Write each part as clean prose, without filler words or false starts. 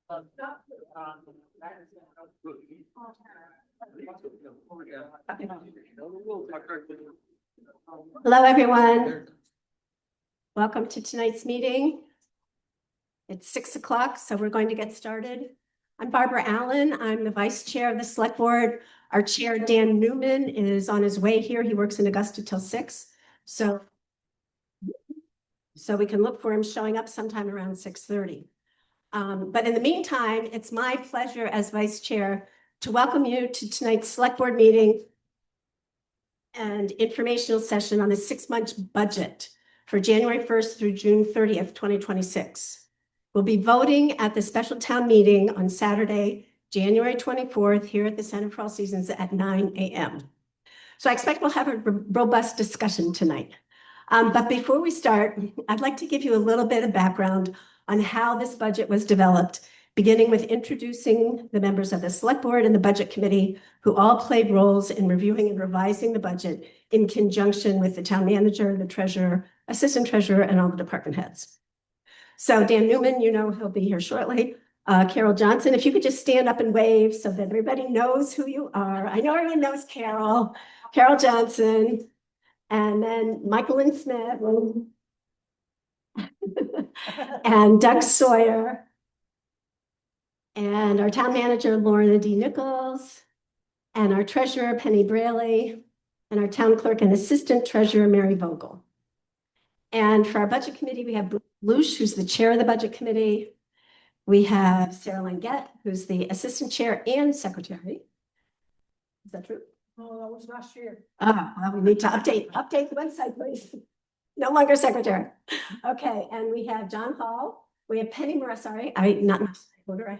Hello, everyone. Welcome to tonight's meeting. It's 6 o'clock, so we're going to get started. I'm Barbara Allen. I'm the vice chair of the select board. Our chair, Dan Newman, is on his way here. He works in Augusta till 6. So we can look for him showing up sometime around 6:30. But in the meantime, it's my pleasure as vice chair to welcome you to tonight's select board meeting and informational session on the 6-month budget for January 1st through June 30th, 2026. We'll be voting at the special town meeting on Saturday, January 24th, here at the Center for All Seasons at 9 a.m. So I expect we'll have a robust discussion tonight. But before we start, I'd like to give you a little bit of background on how this budget was developed, beginning with introducing the members of the select board and the budget committee, who all played roles in reviewing and revising the budget in conjunction with the town manager, the treasurer, assistant treasurer, and all the department heads. So Dan Newman, you know, he'll be here shortly. Carol Johnson, if you could just stand up and wave so that everybody knows who you are. I know everyone knows Carol Johnson, and then Michael and Smith, and Doug Sawyer, and our town manager, Lorna D. Nichols, and our treasurer, Penny Braley, and our town clerk and assistant treasurer, Mary Vogel. And for our budget committee, we have Lush, who's the chair of the budget committee. We have Sarah Langette, who's the assistant chair and secretary. Is that true? Oh, that was last year. Well, we need to update the website, please. No longer secretary. Okay, and we have John Hall. We have Penny Morell. Sorry, I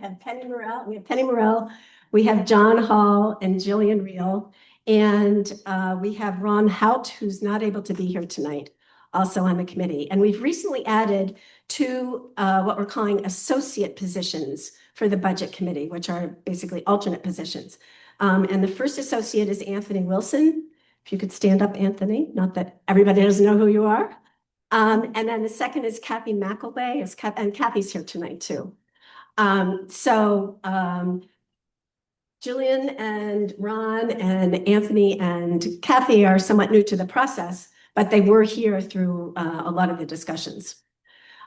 have Penny Morell. We have Penny Morell. We have John Hall and Jillian Reel. And we have Ron Hout, who's not able to be here tonight, also on the committee. And we've recently added 2 what we're calling associate positions for the budget committee, which are basically alternate positions. And the first associate is Anthony Wilson. If you could stand up, Anthony, not that everybody doesn't know who you are. And then the second is Kathy McElway, and Kathy's here tonight too. Jillian and Ron and Anthony and Kathy are somewhat new to the process, but they were here through a lot of the discussions.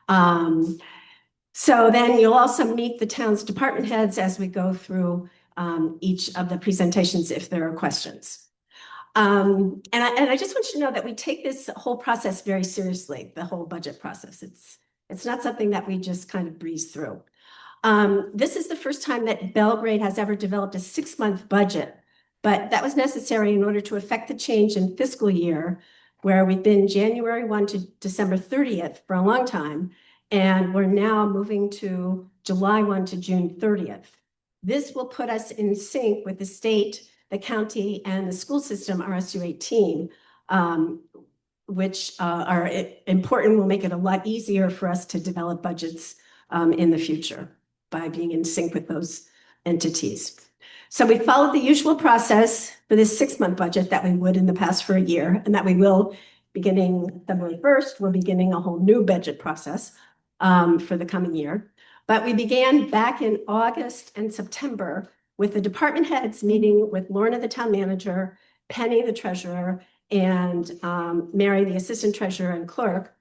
So then you'll also meet the town's department heads as we go through each of the presentations if there are questions. And I just want you to know that we take this whole process very seriously, the whole budget process. It's not something that we just kind of breeze through. This is the first time that Belgrade has ever developed a 6-month budget, but that was necessary in order to effect the change in fiscal year, where we've been January 1 to December 30th for a long time, and we're now moving to July 1 to June 30th. This will put us in sync with the state, the county, and the school system, RSU 18, which are important, will make it a lot easier for us to develop budgets in the future by being in sync with those entities. So we followed the usual process for this 6-month budget that we would in the past for a year, and that we will, beginning February 1st, we're beginning a whole new budget process for the coming year. But we began back in August and September with the department heads meeting with Lorna, the town manager, Penny, the treasurer, and Mary, the assistant treasurer and clerk,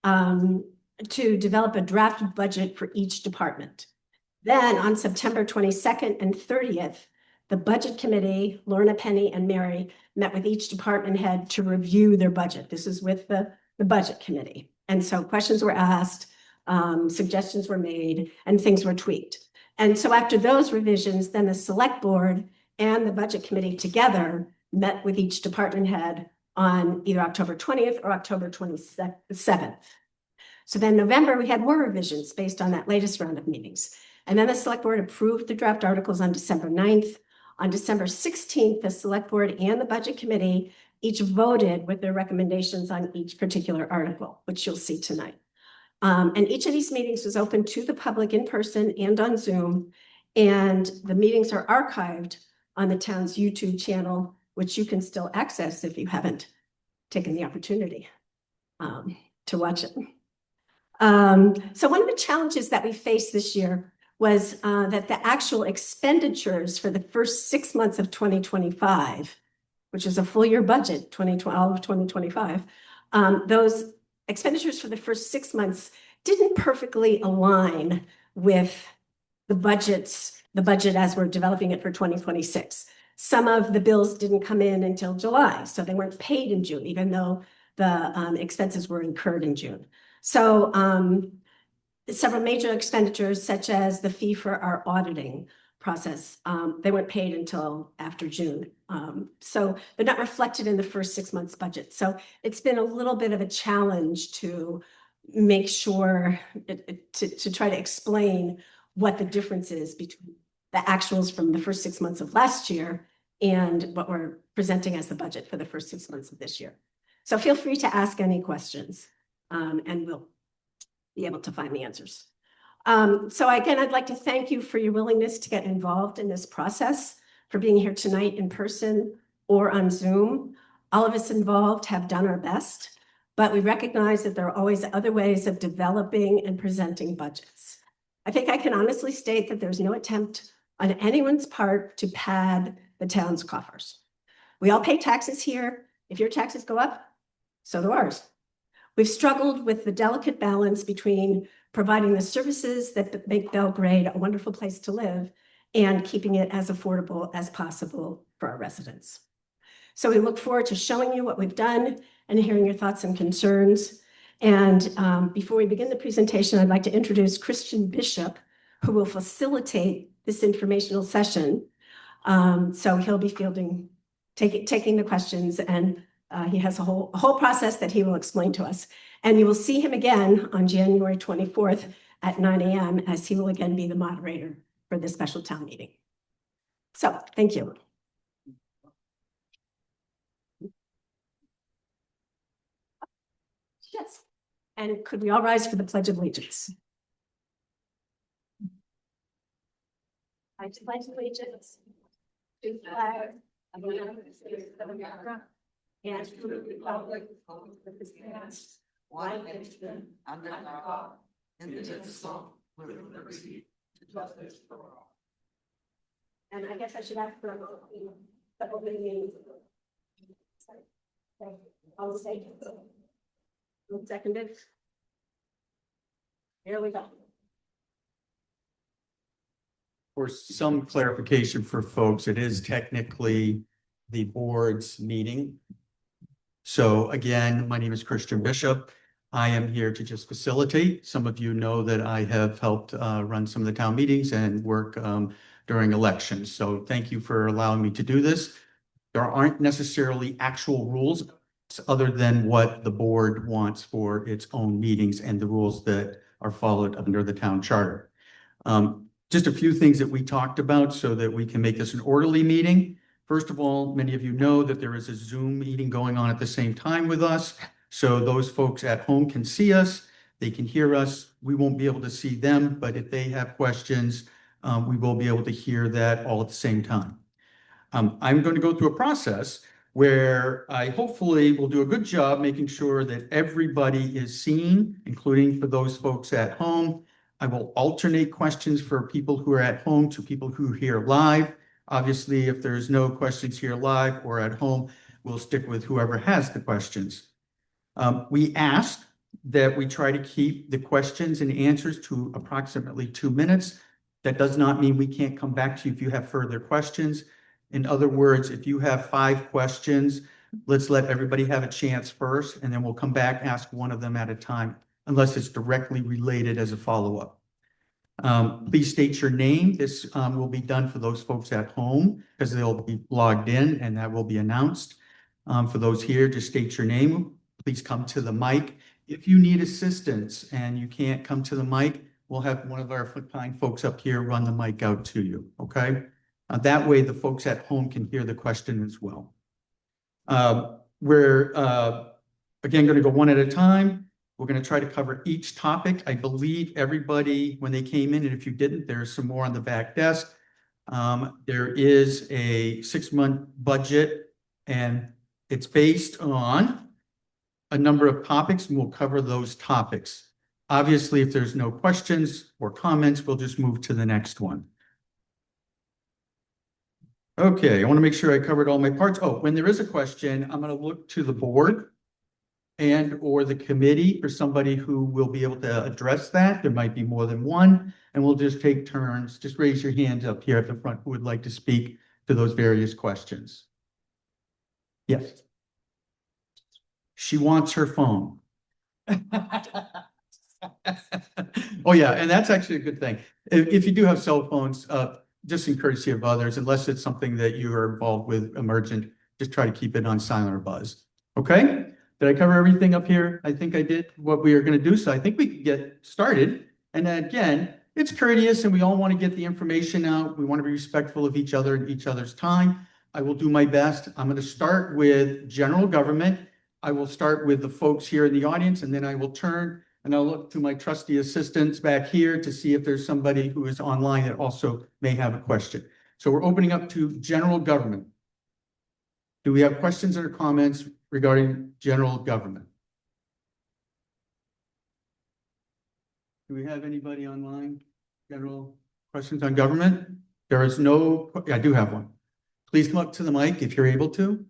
to develop a draft budget for each department. Then on September 22nd and 30th, the budget committee, Lorna, Penny, and Mary, met with each department head to review their budget. This is with the budget committee. And so questions were asked, suggestions were made, and things were tweaked. And so after those revisions, then the select board and the budget committee together met with each department head on either October 20th or October 27th. So then November, we had more revisions based on that latest round of meetings. And then the select board approved the draft articles on December 9th. On December 16th, the select board and the budget committee each voted with their recommendations on each particular article, which you'll see tonight. And each of these meetings was open to the public in person and on Zoom. And the meetings are archived on the town's YouTube channel, which you can still access if you haven't taken the opportunity to watch it. So one of the challenges that we faced this year was that the actual expenditures for the first 6 months of 2025, which is a full year budget, 2020, all of 2025, those expenditures for the first 6 months didn't perfectly align with the budget as we're developing it for 2026. Some of the bills didn't come in until July, so they weren't paid in June, even though the expenses were incurred in June. So several major expenditures, such as the fee for our auditing process, they weren't paid until after June. So they're not reflected in the first 6 months budget. So it's been a little bit of a challenge to make sure to try to explain what the difference is between the actuals from the first 6 months of last year and what we're presenting as the budget for the first 6 months of this year. So feel free to ask any questions, and we'll be able to find the answers. So again, I'd like to thank you for your willingness to get involved in this process, for being here tonight in person or on Zoom. All of us involved have done our best, but we recognize that there are always other ways of developing and presenting budgets. I think I can honestly state that there's no attempt on anyone's part to pad the town's coffers. We all pay taxes here. If your taxes go up, so do ours. We've struggled with the delicate balance between providing the services that make Belgrade a wonderful place to live and keeping it as affordable as possible for our residents. So we look forward to showing you what we've done and hearing your thoughts and concerns. And before we begin the presentation, I'd like to introduce Christian Bishop, who will facilitate this informational session. So he'll be taking the questions, and he has a whole process that he will explain to us. And you will see him again on January 24th at 9 a.m. as he will again be the moderator for this special town meeting. So thank you. Yes. And could we all rise for the Pledge of Allegiance? I pledge allegiance to the flag of the United States of America and to the republic that stands one nation under God, indivisible, with liberty and justice for all. And I guess I should ask for the opening meeting. I'll say seconded. Here we go. For some clarification for folks, it is technically the board's meeting. So again, my name is Christian Bishop. I am here to just facilitate. Some of you know that I have helped run some of the town meetings and work during elections. So thank you for allowing me to do this. There aren't necessarily actual rules other than what the board wants for its own meetings and the rules that are followed under the town charter. Just a few things that we talked about so that we can make this an orderly meeting. First of all, many of you know that there is a Zoom meeting going on at the same time with us. So those folks at home can see us, they can hear us. We won't be able to see them, but if they have questions, we will be able to hear that all at the same time. I'm going to go through a process where I hopefully will do a good job making sure that everybody is seen, including for those folks at home. I will alternate questions for people who are at home to people who hear live. Obviously, if there's no questions here live or at home, we'll stick with whoever has the questions. We ask that we try to keep the questions and answers to approximately 2 minutes. That does not mean we can't come back to you if you have further questions. In other words, if you have 5 questions, let's let everybody have a chance first, and then we'll come back, ask one of them at a time, unless it's directly related as a follow-up. Please state your name. This will be done for those folks at home because they'll be logged in and that will be announced. For those here, just state your name. Please come to the mic. If you need assistance and you can't come to the mic, we'll have one of our fine folks up here run the mic out to you, okay? That way the folks at home can hear the question as well. We're again going to go one at a time. We're going to try to cover each topic. I believe everybody, when they came in, and if you didn't, there's some more on the back desk. There is a 6-month budget, and it's based on a number of topics, and we'll cover those topics. Obviously, if there's no questions or comments, we'll just move to the next one. Okay, I want to make sure I covered all my parts. Oh, when there is a question, I'm going to look to the board and or the committee for somebody who will be able to address that. There might be more than one, and we'll just take turns. Just raise your hands up here at the front who would like to speak to those various questions. Yes. She wants her phone. Oh, yeah, and that's actually a good thing. If you do have cell phones, just in courtesy of others, unless it's something that you are involved with emergent, just try to keep it on silent or buzz. Okay? Did I cover everything up here? I think I did what we are going to do. So I think we can get started. And then again, it's courteous and we all want to get the information out. We want to be respectful of each other and each other's time. I will do my best. I'm going to start with general government. I will start with the folks here in the audience, and then I will turn and I'll look to my trusty assistants back here to see if there's somebody who is online that also may have a question. So we're opening up to general government. Do we have questions or comments regarding general government? Do we have anybody online? General questions on government? There is no, I do have one. Please come up to the mic if you're able to,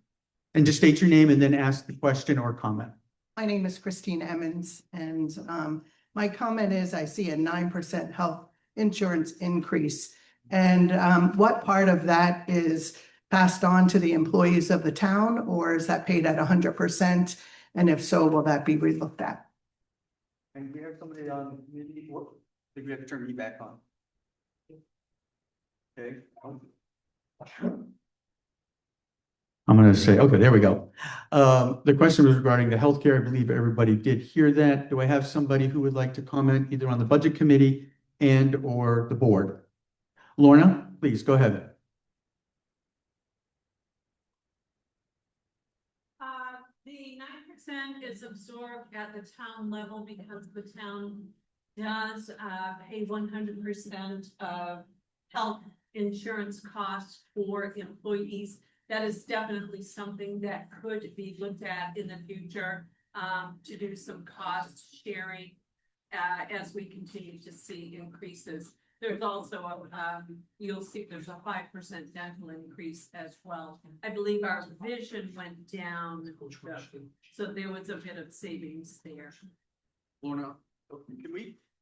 and just state your name and then ask the question or comment. My name is Christine Emmons, and my comment is I see a 9% health insurance increase. And what part of that is passed on to the employees of the town, or is that paid at 100%? And if so, will that be relooked at? And we have somebody on, maybe, what, did we have to turn me back on? Okay. I'm going to say, okay, there we go. The question was regarding the healthcare. I believe everybody did hear that. Do I have somebody who would like to comment either on the budget committee and or the board? Lorna, please go ahead. The 9% is absorbed at the town level because the town does pay 100% of health insurance costs for employees. That is definitely something that could be looked at in the future to do some cost sharing as we continue to see increases. There's also you'll see there's a 5% dental increase as well. I believe our vision went down, so there was a bit of savings there. Lorna,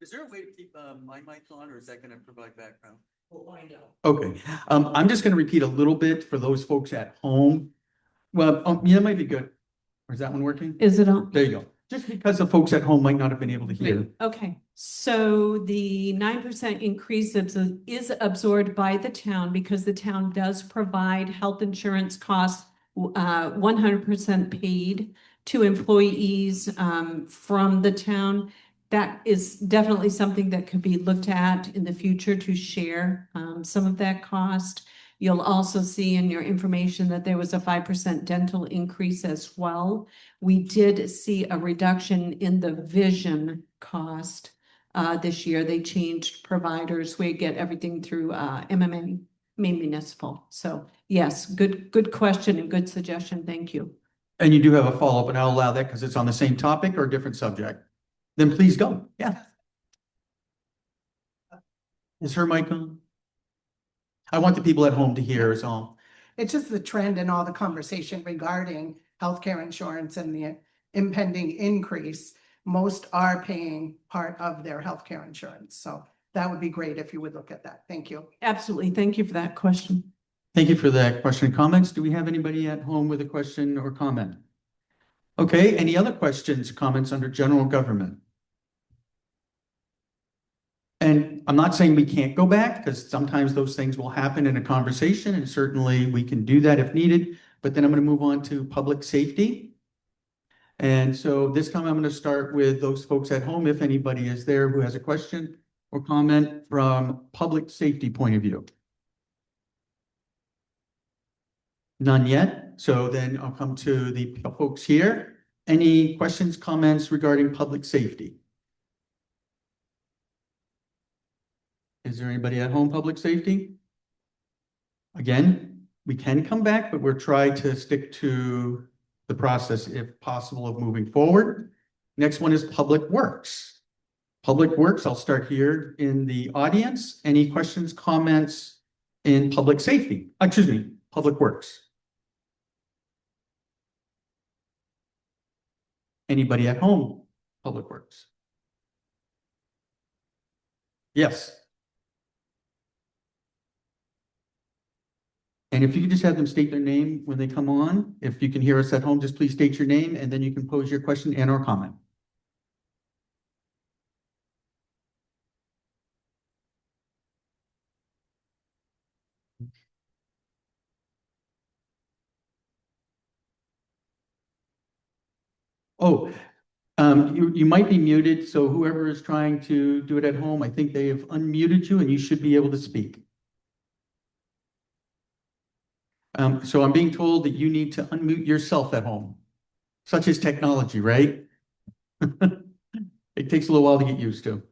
is there a way to keep my mic on, or is that going to provide background? We'll find out. Okay, I'm just going to repeat a little bit for those folks at home. Well, yeah, that might be good. Or is that one working? Is it on? There you go. Just because the folks at home might not have been able to hear. Okay, so the 9% increase is absorbed by the town because the town does provide health insurance costs 100% paid to employees from the town. That is definitely something that could be looked at in the future to share some of that cost. You'll also see in your information that there was a 5% dental increase as well. We did see a reduction in the vision cost this year. They changed providers. We get everything through MMA, Maine Municipal. So yes, good question and good suggestion. Thank you. And you do have a follow-up, and I'll allow that because it's on the same topic or a different subject. Then please go. Yeah. Is her mic on? I want the people at home to hear is all. It's just the trend and all the conversation regarding healthcare insurance and the impending increase. Most are paying part of their healthcare insurance. So that would be great if you would look at that. Thank you. Absolutely. Thank you for that question. Thank you for that question and comments. Do we have anybody at home with a question or comment? Okay, any other questions, comments under general government? And I'm not saying we can't go back because sometimes those things will happen in a conversation, and certainly we can do that if needed. But then I'm going to move on to public safety. And so this time I'm going to start with those folks at home, if anybody is there who has a question or comment from public safety point of view. None yet. So then I'll come to the folks here. Any questions, comments regarding public safety? Is there anybody at home, public safety? Again, we can come back, but we're trying to stick to the process, if possible, of moving forward. Next one is public works. Public Works, I'll start here in the audience. Any questions, comments in public safety? Excuse me, Public Works. Anybody at home? Public Works. Yes. And if you could just have them state their name when they come on, if you can hear us at home, just please state your name and then you can pose your question and or comment. Oh, you might be muted, so whoever is trying to do it at home, I think they have unmuted you and you should be able to speak. So I'm being told that you need to unmute yourself at home. Such is technology, right? It takes a little while to get used to.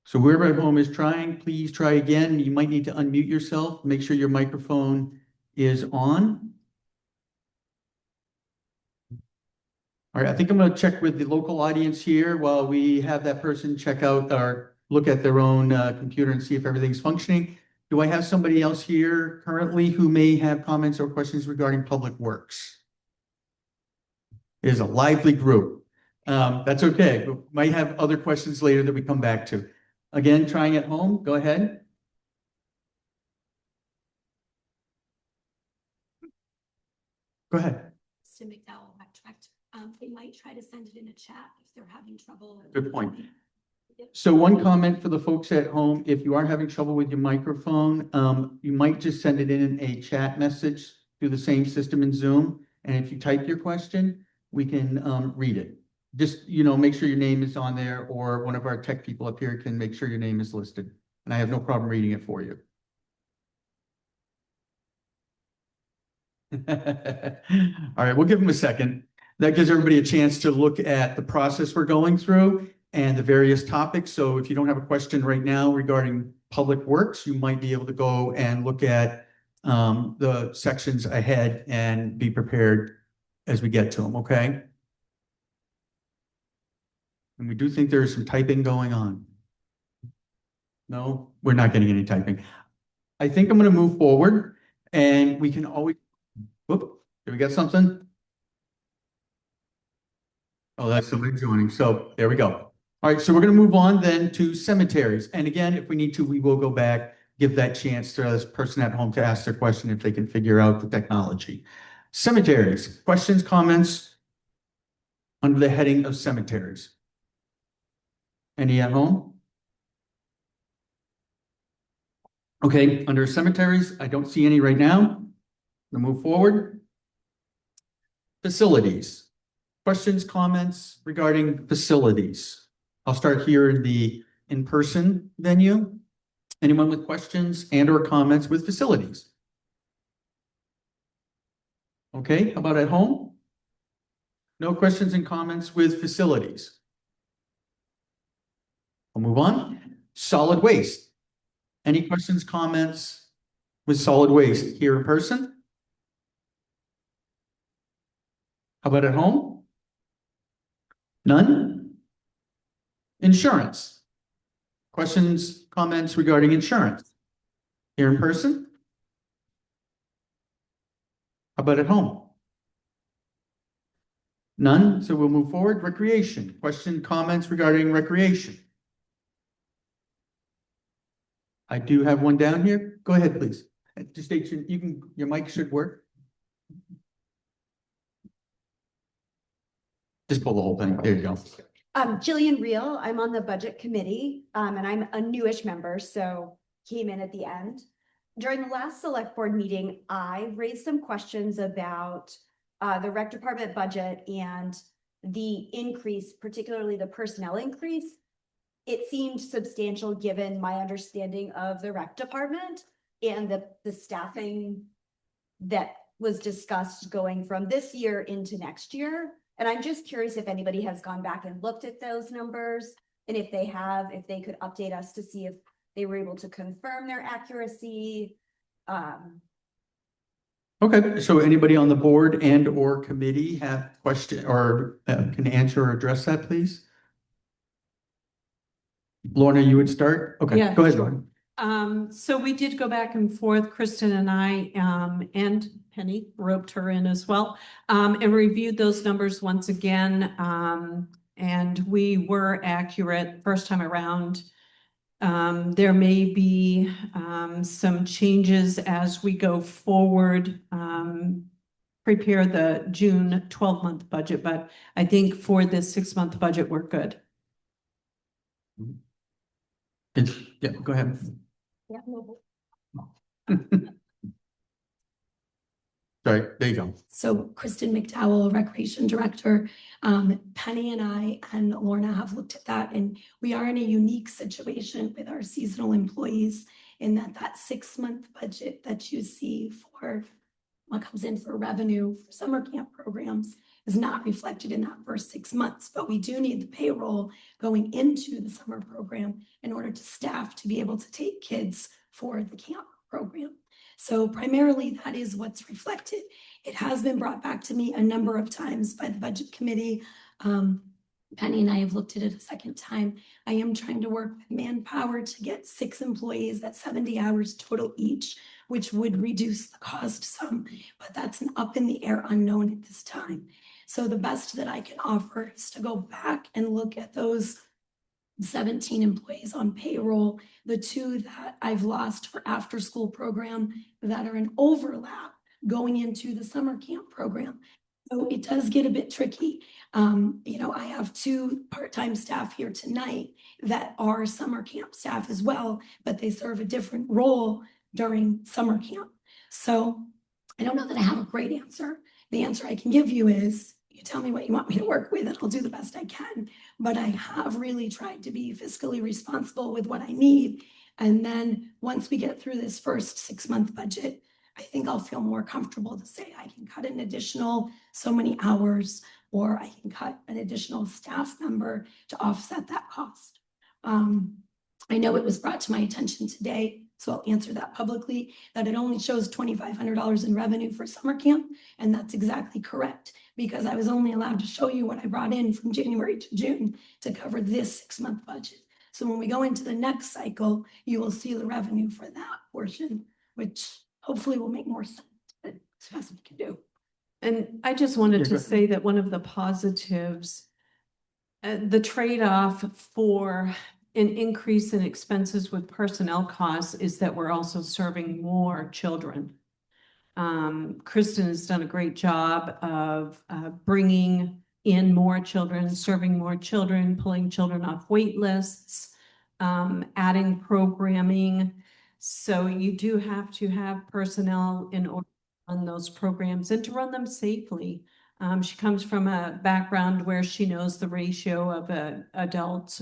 So whoever at home is trying, please try again. You might need to unmute yourself. Make sure your microphone is on. All right, I think I'm going to check with the local audience here while we have that person check out or look at their own computer and see if everything's functioning. Do I have somebody else here currently who may have comments or questions regarding Public Works? It is a lively group. That's okay. We might have other questions later that we come back to. Again, trying at home, go ahead. Go ahead. To McDowell backtracked. They might try to send it in a chat if they're having trouble. Good point. So one comment for the folks at home, if you are having trouble with your microphone, you might just send it in a chat message through the same system in Zoom. And if you type your question, we can read it. Just, make sure your name is on there or one of our tech people up here can make sure your name is listed. And I have no problem reading it for you. All right, we'll give them a second. That gives everybody a chance to look at the process we're going through and the various topics. So if you don't have a question right now regarding Public Works, you might be able to go and look at the sections ahead and be prepared as we get to them, okay? And we do think there's some typing going on. No, we're not getting any typing. I think I'm going to move forward and we can always, whoop, did we get something? Oh, that's somebody joining. So there we go. All right, so we're going to move on then to cemeteries. And again, if we need to, we will go back, give that chance to this person at home to ask their question if they can figure out the technology. Cemeteries, questions, comments under the heading of cemeteries. Any at home? Okay, under cemeteries, I don't see any right now. We'll move forward. Facilities. Questions, comments regarding facilities. I'll start here in the in-person venue. Anyone with questions and or comments with facilities? Okay, how about at home? No questions and comments with facilities. I'll move on. Solid waste. Any questions, comments with solid waste here in person? How about at home? None? Insurance. Questions, comments regarding insurance? Here in person? How about at home? None, so we'll move forward. Recreation. Question, comments regarding recreation? I do have one down here. Go ahead, please. Just state your mic should work. Just pull the whole thing. There you go. Jillian Reel, I'm on the budget committee, and I'm a newish member, so came in at the end. During the last select board meeting, I raised some questions about the rec department budget and the increase, particularly the personnel increase. It seemed substantial given my understanding of the rec department and the staffing that was discussed going from this year into next year. And I'm just curious if anybody has gone back and looked at those numbers, and if they have, if they could update us to see if they were able to confirm their accuracy. Okay, so anybody on the board and or committee have question or can answer or address that, please? Lorna, you would start? Okay, Yeah, go ahead, sure. Lorna. So we did go back and forth, Kristen and I, and Penny roped her in as well, and reviewed those numbers once again. And we were accurate first time around. There may be, some changes as we go forward, prepare the June 12-month budget, but I think for this 6-month budget, we're good. Yeah, go ahead. Yeah, no. Sorry, there you go. So Kristen McDowell, Recreation Director, Penny and I and Lorna have looked at that, and we are in a unique situation with our seasonal employees in that 6-month budget that you see for what comes in for revenue for summer camp programs is not reflected in that first 6 months, but we do need the payroll going into the summer program in order to staff to be able to take kids for the camp program. So primarily that is what's reflected. It has been brought back to me a number of times by the budget committee. Penny and I have looked at it a second time. I am trying to work with manpower to get 6 employees at 70 hours total each, which would reduce the cost some, but that's an up in the air unknown at this time. So the best that I can offer is to go back and look at those 17 employees on payroll, the 2 that I've lost for after school program that are in overlap going into the summer camp program. So it does get a bit tricky. I have 2 part-time staff here tonight that are summer camp staff as well, but they serve a different role during summer camp. So I don't know that I have a great answer. The answer I can give you is, you tell me what you want me to work with and I'll do the best I can. But I have really tried to be fiscally responsible with what I need. And then once we get through this first 6-month budget, I think I'll feel more comfortable to say I can cut an additional so many hours, or I can cut an additional staff member to offset that cost. I know it was brought to my attention today, so I'll answer that publicly, that it only shows $2,500 in revenue for summer camp, and that's exactly correct, because I was only allowed to show you what I brought in from January to June to cover this 6-month budget. So when we go into the next cycle, you will see the revenue for that portion, which hopefully will make more sense, but it's the best we can do. And I just wanted Yeah, to go ahead. say that one of the positives, the trade-off for an increase in expenses with personnel costs is that we're also serving more children. Kristen has done a great job of bringing in more children, serving more children, pulling children off wait lists, adding programming. So you do have to have personnel in order to run those programs and to run them safely. She comes from a background where she knows the ratio of adults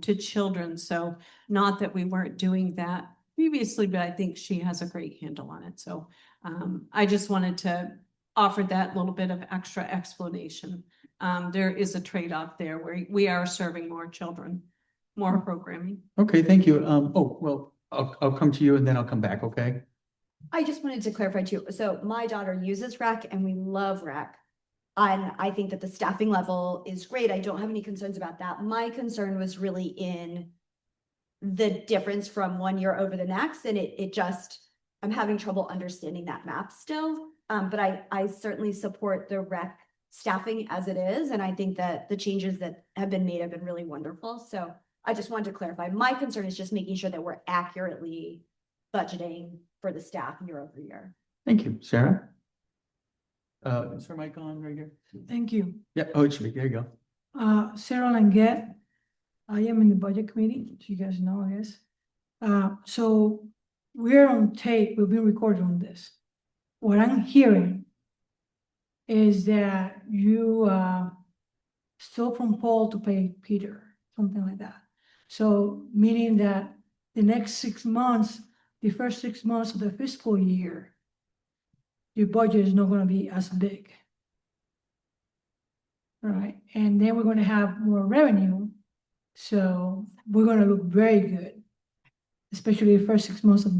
to children. So not that we weren't doing that previously, but I think she has a great handle on it. So I just wanted to offer that little bit of extra explanation. There is a trade-off there where we are serving more children, more programming. Okay, thank you. I'll come to you and then I'll come back, okay? I just wanted to clarify too. So my daughter uses rec and we love rec. And I think that the staffing level is great. I don't have any concerns about that. My concern was really in the difference from one year over the next. And it just, I'm having trouble understanding that map still. But I certainly support the rec staffing as it is. And I think that the changes that have been made have been really wonderful. So I just wanted to clarify. My concern is just making sure that we're accurately budgeting for the staff year over year. Thank you, Sarah. Is her mic on right here? Thank you. Yeah, oh, it should be, there you go. Sarah Langet. I am in the budget committee, so you guys know, I guess. So we're on tape, we've been recording on this. What I'm hearing is that you stole from Paul to pay Peter, something like that. So meaning that the next 6 months, the first 6 months of the fiscal year, your budget is not gonna be as big. Right, and then we're gonna have more revenue, so we're gonna look very good. Especially the first 6 months of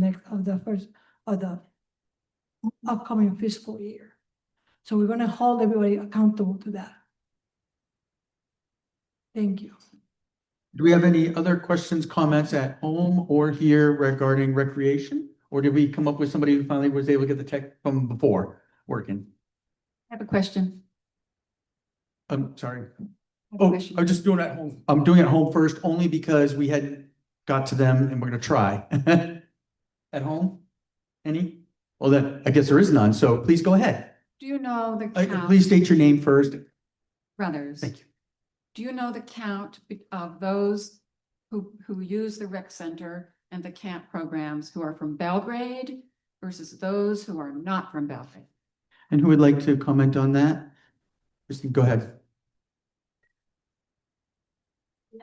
upcoming fiscal year. So we're gonna hold everybody accountable to that. Thank you. Do we have any other questions, comments at home or here regarding recreation? Or did we come up with somebody who finally was able to get the tech from before working? I have a question. I'm sorry. I have a Oh, question. I'm just doing it at home. I'm doing it at home first, only because we hadn't got to them and we're gonna try. At home? Any? Well, then, I guess there is none, so please go ahead. Do you know the Please count, state your name first. brothers? Thank you. Do you know the count of those who use the rec center and the camp programs who are from Belgrade versus those who are not from Belgrade? And who would like to comment on that? Christine, go ahead. We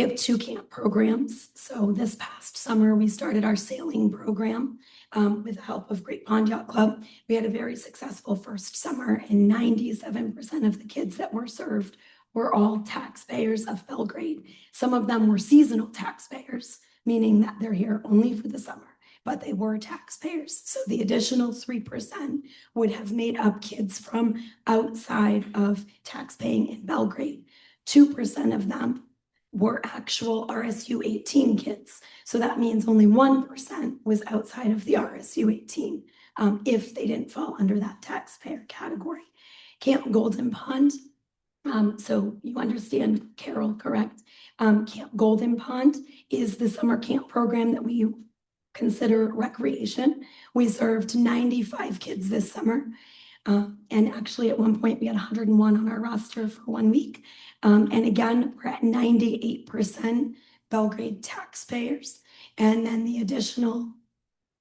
have two camp programs. So this past summer, we started our sailing program with the help of Great Pond Yacht Club. We had a very successful first summer, and 97% of the kids that were served were all taxpayers of Belgrade. Some of them were seasonal taxpayers, meaning that they're here only for the summer, but they were taxpayers. So the additional 3% would have made up kids from outside of taxpaying in Belgrade. 2% of them were actual RSU 18 kids. So that means only 1% was outside of the RSU 18 if they didn't fall under that taxpayer category. Camp Golden Pond, so you understand, Carol, correct? Camp Golden Pond is the summer camp program that we consider recreation. We served 95 kids this summer. And actually at one point we had 101 on our roster for 1 week. And again, we're at 98% Belgrade taxpayers. And then the additional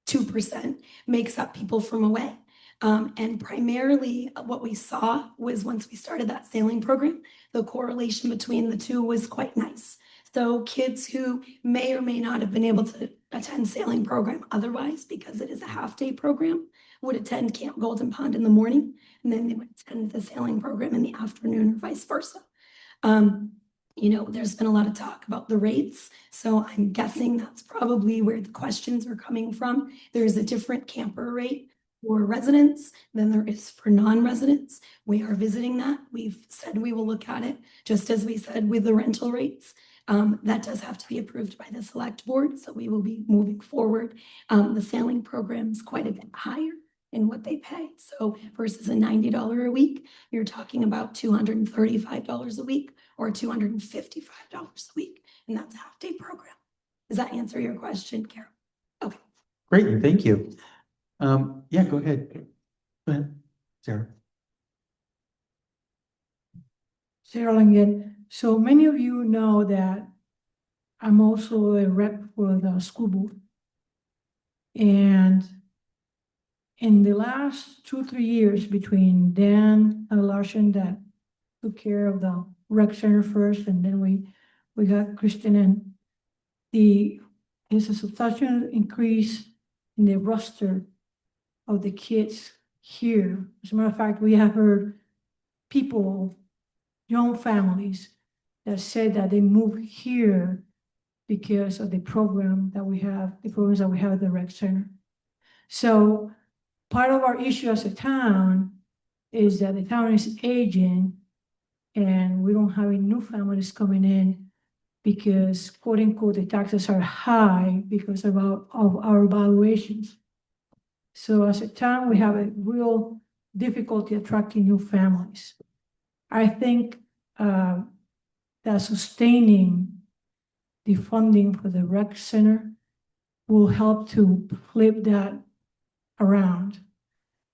2% makes up people from away. And primarily what we saw was once we started that sailing program, the correlation between the two was quite nice. So kids who may or may not have been able to attend sailing program otherwise, because it is a half-day program, would attend Camp Golden Pond in the morning, and then they would attend the sailing program in the afternoon or vice versa. You know, there's been a lot of talk about the rates, so I'm guessing that's probably where the questions are coming from. There's a different camper rate for residents than there is for non-residents. We are visiting that. We've said we will look at it, just as we said with the rental rates. That does have to be approved by the select board, so we will be moving forward. The sailing program is quite a bit higher in what they pay. So versus a $90 a week, you're talking about $235 a week or $255 a week. And that's a half-day program. Does that answer your question, Carol? Okay. Great, thank you. Yeah, go ahead. Go ahead, Sarah. Sarah again. So many of you know that I'm also a rep for the school board. And in the last 2-3 years between Dan and Larson that took care of the rec center first, and then we got Kristen in, there's a substantial increase in the roster of the kids here. As a matter of fact, we have heard people, young families, that said that they moved here because of the program that we have, the programs that we have at the rec center. So part of our issue as a town is that the town is aging and we don't have any new families coming in because, quote unquote, the taxes are high because of our valuations. So as a town, we have a real difficulty attracting new families. I think that sustaining the funding for the rec center will help to flip that around.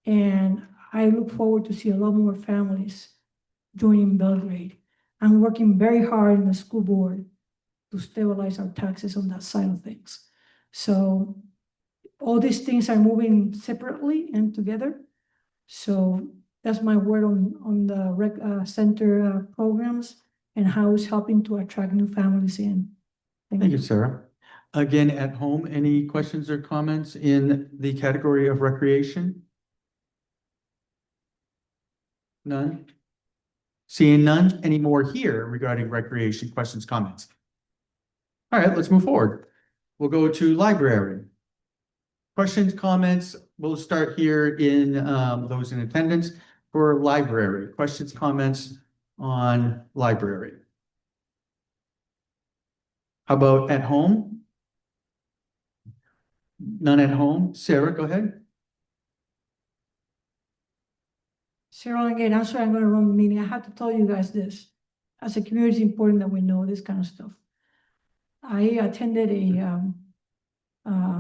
And I look forward to see a lot more families joining Belgrade. I'm working very hard in the school board to stabilize our taxes on that side of things. So all these things are moving separately and together. So that's my word on the rec center programs and how it's helping to attract new families in. Thank you, Sarah. Again, at home, any questions or comments in the category of recreation? None? Seeing none, any more here regarding recreation, questions, comments? All right, let's move forward. We'll go to library. Questions, comments we'll start here in those in attendance for library. Questions, comments on library? How about at home? None at home. Sarah, go ahead. Cheryl, again, I'm sorry I'm gonna run the meeting. I have to tell you guys this. As a community, it's important that we know this kind of stuff. I attended a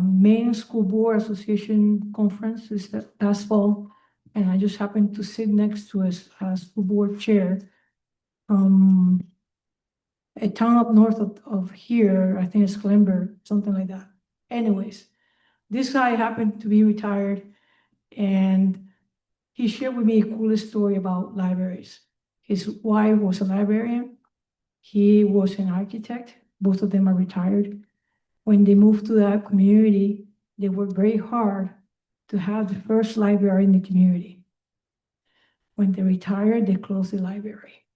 Maine School Board Association conference last fall, and I just happened to sit next to a school board chair from a town up north of here, I think it's Glenburg, something like that. Anyways, this guy happened to be retired, and he shared with me a cool story about libraries. His wife was a librarian. He was an architect. Both of them are retired. When they moved to that community, they worked very hard to have the first library in the community. When they retired, they closed the library.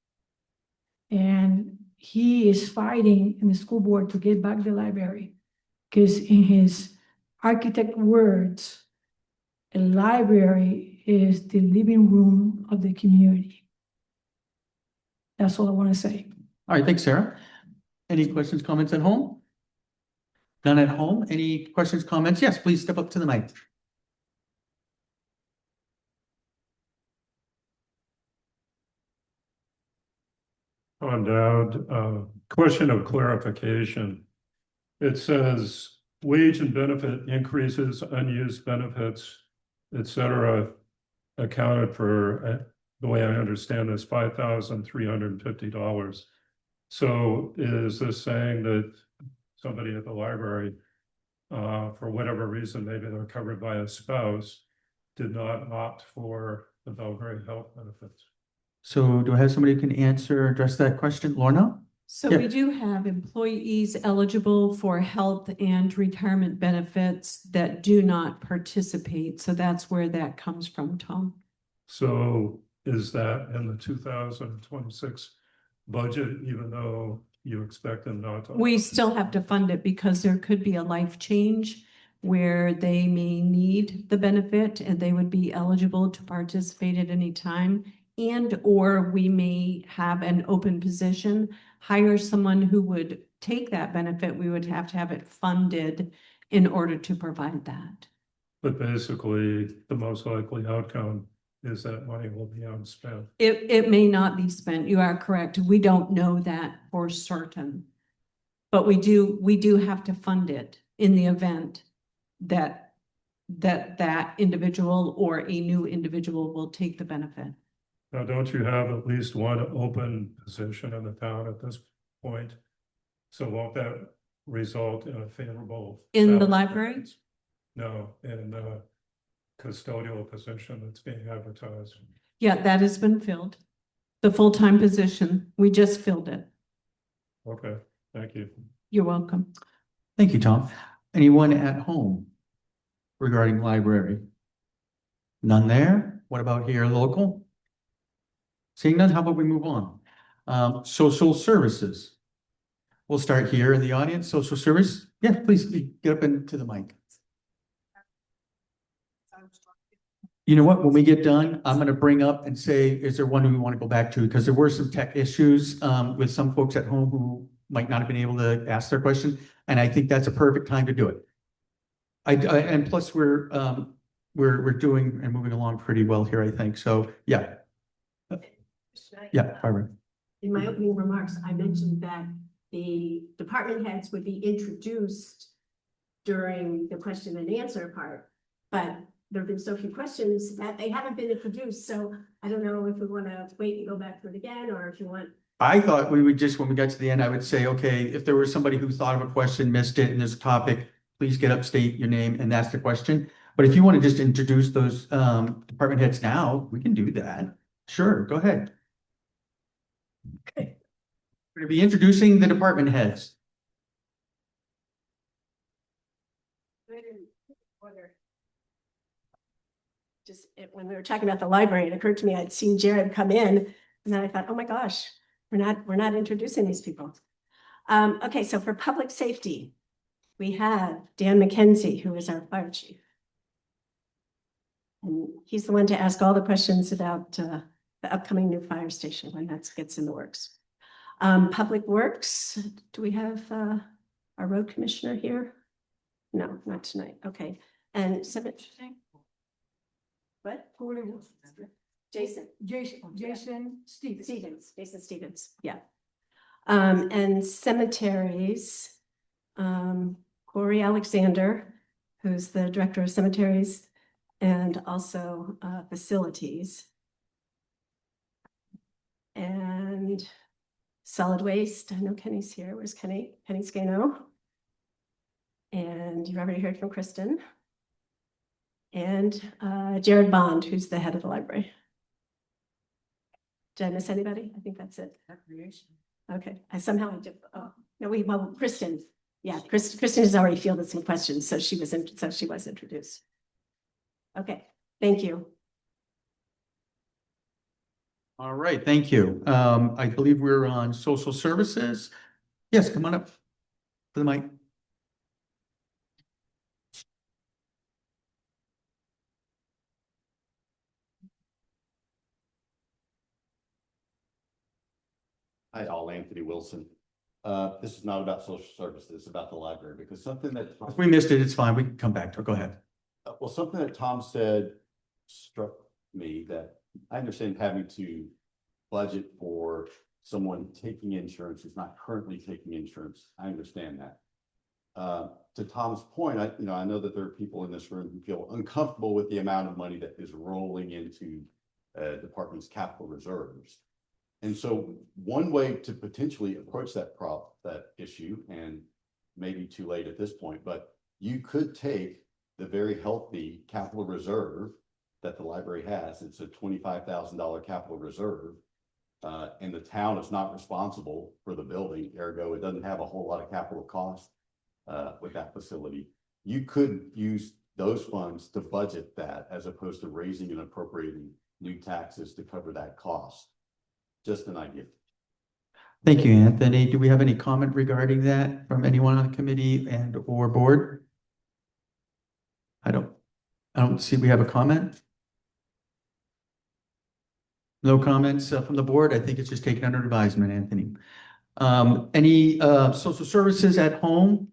And he is fighting in the school board to get back the library, because in his architect words, a library is the living room of the community. That's all I want to say. All right, thanks, Sarah. Any questions, comments at home? None at home? Any questions, comments? Yes, please step up to the mic. On down, question of clarification. It says wage and benefit increases, unused benefits, et cetera, accounted for, the way I understand this, $5,350. So is this saying that somebody at the library, for whatever reason, maybe they're covered by a spouse, did not opt for the Belgrade health benefits? So do I have somebody who can address that question? Lorna? So Yeah. we do have employees eligible for health and retirement benefits that do not participate. So that's where that comes from, Tom. So is that in the 2026 budget, even though you expect them not to? We still have to fund it because there could be a life change where they may need the benefit and they would be eligible to participate at any time. And or we may have an open position, hire someone who would take that benefit. We would have to have it funded in order to provide that. But basically, the most likely outcome is that money will be unspent. It may not be spent. You are correct. We don't know that for certain. But we do have to fund it in the event that individual or a new individual will take the benefit. Now, don't you have at least one open position in the town at this point? So won't that result in a favorable? In the salary library? difference? No, in the custodial position that's being advertised. Yeah, that has been filled. The full-time position, we just filled it. Okay, thank you. You're welcome. Thank you, Tom. Anyone at home regarding library? None there? What about here local? Seeing none, how about we move on? Social services. We'll start here in the audience. Social service. Yeah, please get up into the mic. You know what, when we get done, I'm gonna bring up and say, is there one we want to go back to? Because there were some tech issues with some folks at home who might not have been able to ask their question. And I think that's a perfect time to do it. And plus we're doing and moving along pretty well here, I think. So, yeah. Yeah, Barbara. In my opening remarks, I mentioned that the department heads would be introduced during the question and answer part, but there have been so few questions that they haven't been introduced. So I don't know if we want to wait and go back through it again, or if you want. I thought we would just, when we got to the end, I would say, okay, if there was somebody who thought of a question, missed it, and there's a topic, please get up, state your name, and that's the question. But if you want to just introduce those department heads now, we can do that. Sure, go ahead. Okay. We're going to be introducing the department heads. When we were talking about the library, it occurred to me I'd seen Jared come in, and then I thought, oh my gosh, we're not introducing these people. Okay, so for public safety, we have Dan McKenzie, who is our fire chief. And he's the one to ask all the questions about the upcoming new fire station when that gets in the works. Public Works, do we have our road commissioner here? No, not tonight. Okay. And cemetery. What? Jason. Jason Stevens. Jason Stevens, yeah. And cemeteries, Corey Alexander, who's the director of cemeteries and also facilities. And solid waste, I know Kenny's here. Where's Kenny? Kenny Scano. And you've already heard from Kristen. And Jared Bond, who's the head of the library. Did I miss anybody? I think that's it. Okay, I somehow did. Oh, no, well, Kristen. Yeah, Kristen has already fielded some questions, so she was introduced. Okay, thank you. All right, thank you. I believe we're on social services. Yes, come on up to the mic. Hi, all, Anthony Wilson. This is not about social services, it's about the library, because something that If we missed it, it's fine. We can come back to it. Go ahead. well, something that Tom said struck me, that I understand having to budget for someone taking insurance who's not currently taking insurance. I understand that. To Tom's point, I know that there are people in this room who feel uncomfortable with the amount of money that is rolling into department's capital reserves. And so one way to potentially approach that issue, and maybe too late at this point, but you could take the very healthy capital reserve that the library has. It's a $25,000 capital reserve. And the town is not responsible for the building, ergo it doesn't have a whole lot of capital cost with that facility. You could use those funds to budget that, as opposed to raising and appropriating new taxes to cover that cost. Just an idea. Thank you, Anthony. Do we have any comment regarding that from anyone on the committee and or board? I don't see we have a comment. No comments from the board. I think it's just taken under advisement, Anthony. Any social services at home?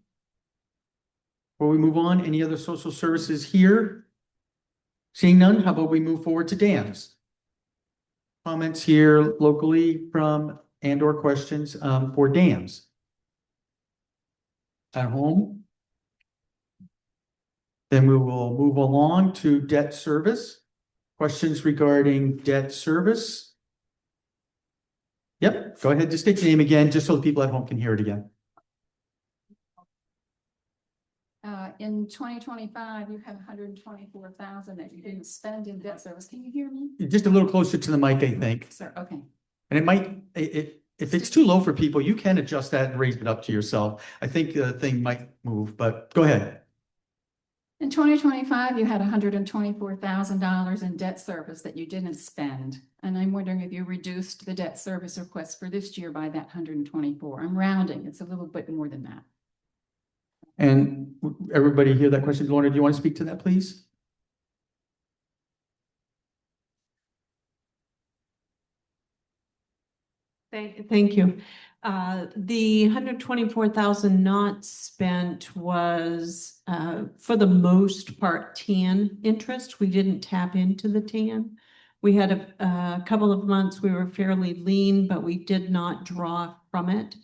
Before we move on, any other social services here? Seeing none, how about we move forward to dams? Comments here locally from and or questions for dams? At home? Then we will move along to debt service. Questions regarding debt service? Yep, go ahead, just state your name again, just so the people at home can hear it again. In 2025, you have 124,000 that you didn't spend in debt service. Can you hear me? Just a little closer to the mic, I think. Sir, okay. And it might, if it's too low for people, you can adjust that and raise it up to yourself. I think the thing might move, but go ahead. In 2025, you had $124,000 in debt service that you didn't spend. And I'm wondering if you reduced the debt service request for this year by that 124. I'm rounding, it's a little bit more than that. And everybody hear that question? Lorna, do you want to speak to that, please? Thank you. The 124,000 not spent was for the most part TAN interest. We didn't tap into the TAN. We had a couple of months we were fairly lean, but we did not draw from it.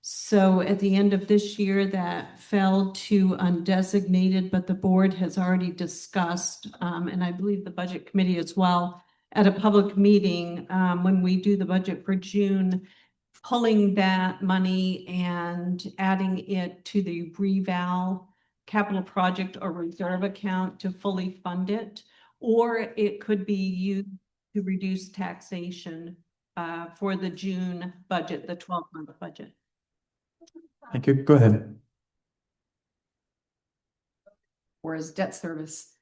So at the end of this year, that fell to undesignated, but the board has already discussed, and I believe the budget committee as well, at a public meeting, when we do the budget for June, pulling that money and adding it to the reval capital project or reserve account to fully fund it, or it could be used to reduce taxation for the June budget, the 12-month budget. Thank you. Go ahead. Whereas debt service,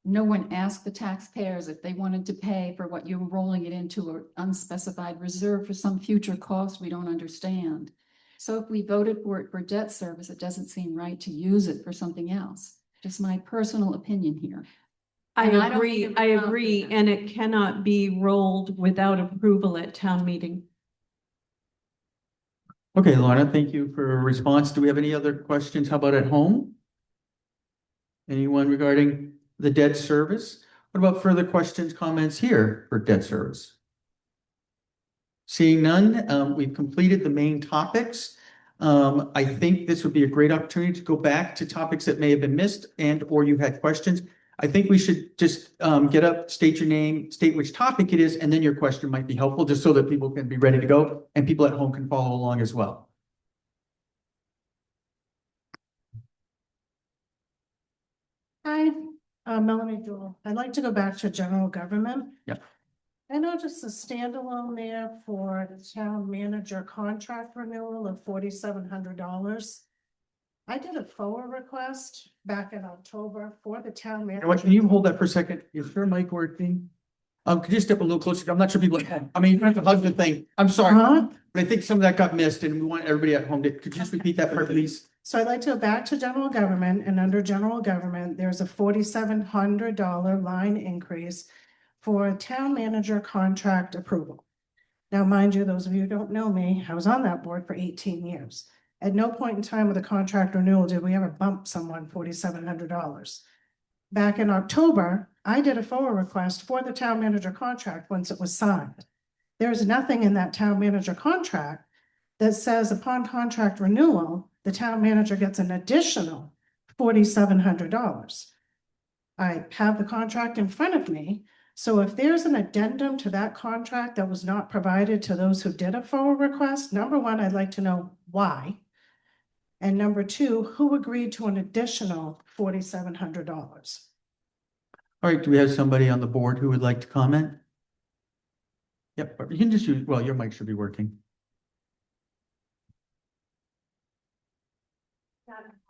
no one asked the taxpayers if they wanted to pay for what you're rolling it into an unspecified reserve for some future cost we don't understand. So if we voted for it for debt service, it doesn't seem right to use it for something else. Just my personal opinion here. I And I don't agree, think I it was agree, confident. and it cannot be rolled without approval at town meeting. Okay, Lorna, thank you for a response. Do we have any other questions? How about at home? Anyone regarding the debt service? What about further questions, comments here for debt service? Seeing none, we've completed the main topics. I think this would be a great opportunity to go back to topics that may have been missed and or you had questions. I think we should just get up, state your name, state which topic it is, and then your question might be helpful, just so that people can be ready to go and people at home can follow along as well. Hi, Melanie Jewell. I'd like to go back to general government. Yep. I noticed a standalone there for the town manager contract renewal of $4,700. I did a FOA request back in October for the town You manager. know what, can you hold that for a second? Is your mic working? Could you step a little closer? I'm not sure people at home. I mean, you don't have to hug the thing. I'm sorry, Huh? but I think some of that got missed and we want everybody at home to, could you just repeat that part, please? So I'd like to go back to general government, and under general government, there's a $4,700 line increase for a town manager contract approval. Now, mind you, those of you who don't know me, I was on that board for 18 years. At no point in time with the contract renewal did we ever bump someone $4,700. Back in October, I did a FOA request for the town manager contract once it was signed. There's nothing in that town manager contract that says upon contract renewal, the town manager gets an additional $4,700. I have the contract in front of me. So if there's an addendum to that contract that was not provided to those who did a FOA request, number one, I'd like to know why. And number two, who agreed to an additional $4,700? All right, do we have somebody on the board who would like to comment? Yep, you can just use, well, your mic should be working.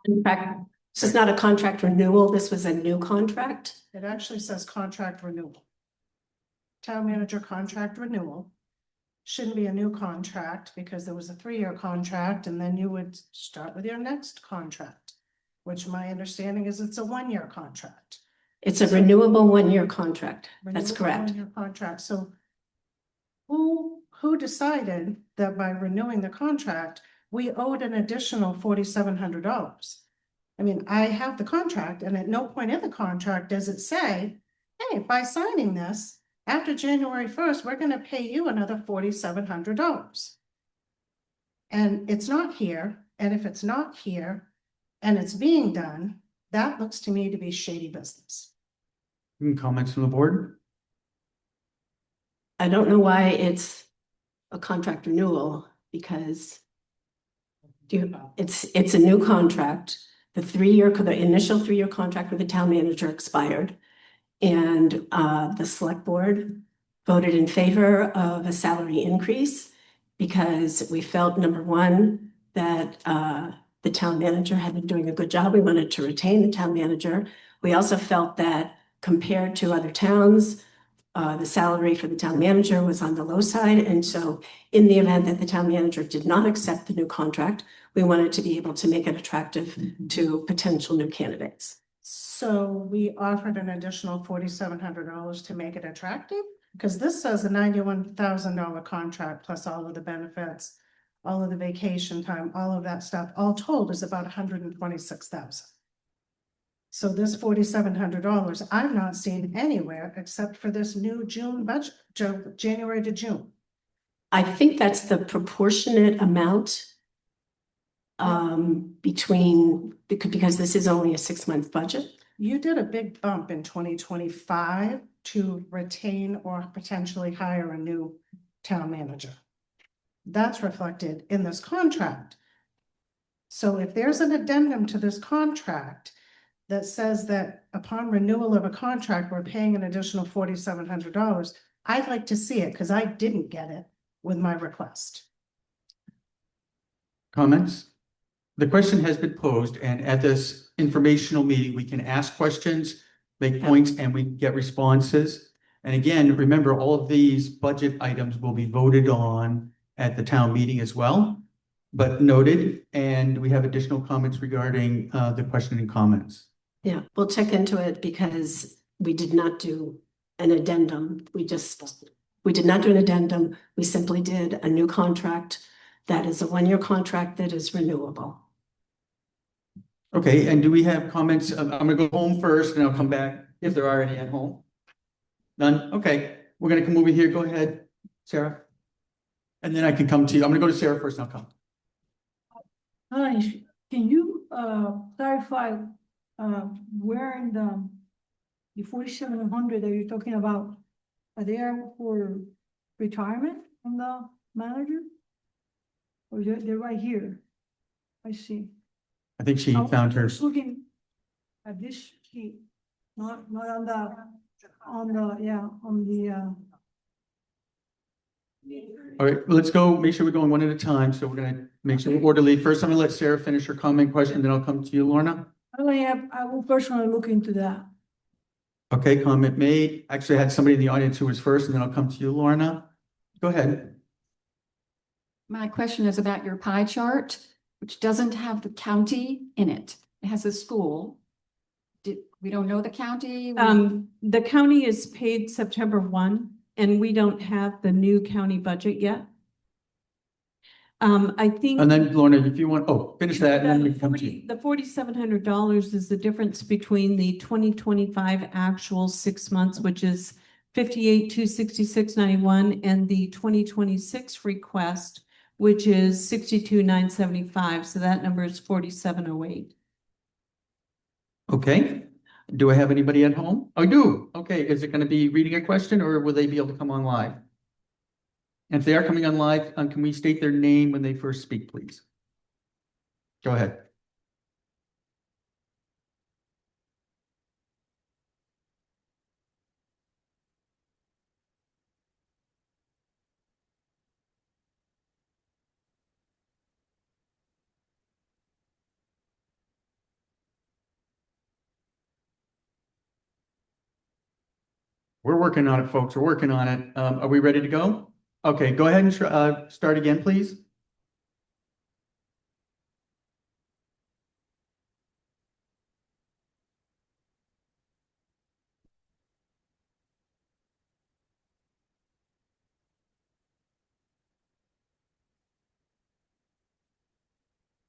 In fact, this is not a contract renewal. This was a new contract. It actually says contract renewal. Town manager contract renewal. Shouldn't be a new contract because there was a 3-year contract and then you would start with your next contract, which my understanding is it's a 1-year contract. It's a renewable 1-year contract. That's Renewable correct. 1-year contract. So who decided that by renewing the contract, we owed an additional $4,700? I mean, I have the contract and at no point in the contract does it say, hey, by signing this, after January 1st, we're going to pay you another $4,700. And it's not here. And if it's not here and it's being done, that looks to me to be shady business. Any comments from the board? I don't know why it's a contract renewal because it's a new contract. The initial 3-year contract with the town manager expired. And the select board voted in favor of a salary increase because we felt, number one, that the town manager had been doing a good job. We wanted to retain the town manager. We also felt that compared to other towns, the salary for the town manager was on the low side. And so in the event that the town manager did not accept the new contract, we wanted to be able to make it attractive to potential new candidates. So we offered an additional $4,700 to make it attractive? Because this says a $91,000 contract plus all of the benefits, all of the vacation time, all of that stuff, all told is about $126,000. So this $4,700, I've not seen anywhere except for this new June budget, January to June. I think that's the proportionate amount because this is only a 6-month budget. You did a big bump in 2025 to retain or potentially hire a new town manager. That's reflected in this contract. So if there's an addendum to this contract that says that upon renewal of a contract, we're paying an additional $4,700, I'd like to see it because I didn't get it with my request. Comments? The question has been posed, and at this informational meeting, we can ask questions, make points, and we get responses. And again, remember, all of these budget items will be voted on at the town meeting as well, but noted, and we have additional comments regarding the question and comments. Yeah, we'll check into it because We did not do an addendum. We did not do an addendum. We simply did a new contract that is a one-year contract that is renewable. Okay, and do we have comments? I'm gonna go home first and I'll come back if there are any at home. None? Okay, we're gonna come over here. Go ahead, Sarah. And then I can come to you. I'm gonna go to Sarah first and I'll come. Hi, can you clarify where in the 4,700 that you're talking about, are they for retirement from the manager? Or they're right here? I see. I think she I found was hers. looking at this sheet, not on the. All right, let's go, make sure we're going one at a time. So we're gonna make sure we're orderly. First, I'm gonna let Sarah finish her comment question, then I'll come to you, Lorna. I will personally look into that. Okay, comment made. Actually, I had somebody in the audience who was first, and then I'll come to you, Lorna. Go ahead. My question is about your pie chart, which doesn't have the county in it. It has a school. We don't know the county? The county is paid September 1, and we don't have the new county budget yet. I think. And then Lorna, if you want, finish that and then we The come to you. the $4,700 is the difference between the 2025 actual 6 months, which is 58,266.91, and the 2026 request, which is 62,975. So that number is 4,708. Okay. Do I have anybody at home? I do. Okay, is it gonna be reading a question or will they be able to come on live? And if they are coming on live, can we state their name when they first speak, please? Go ahead. We're working on it, folks. We're working on it. Are we ready to go? Okay, go ahead and start again, please.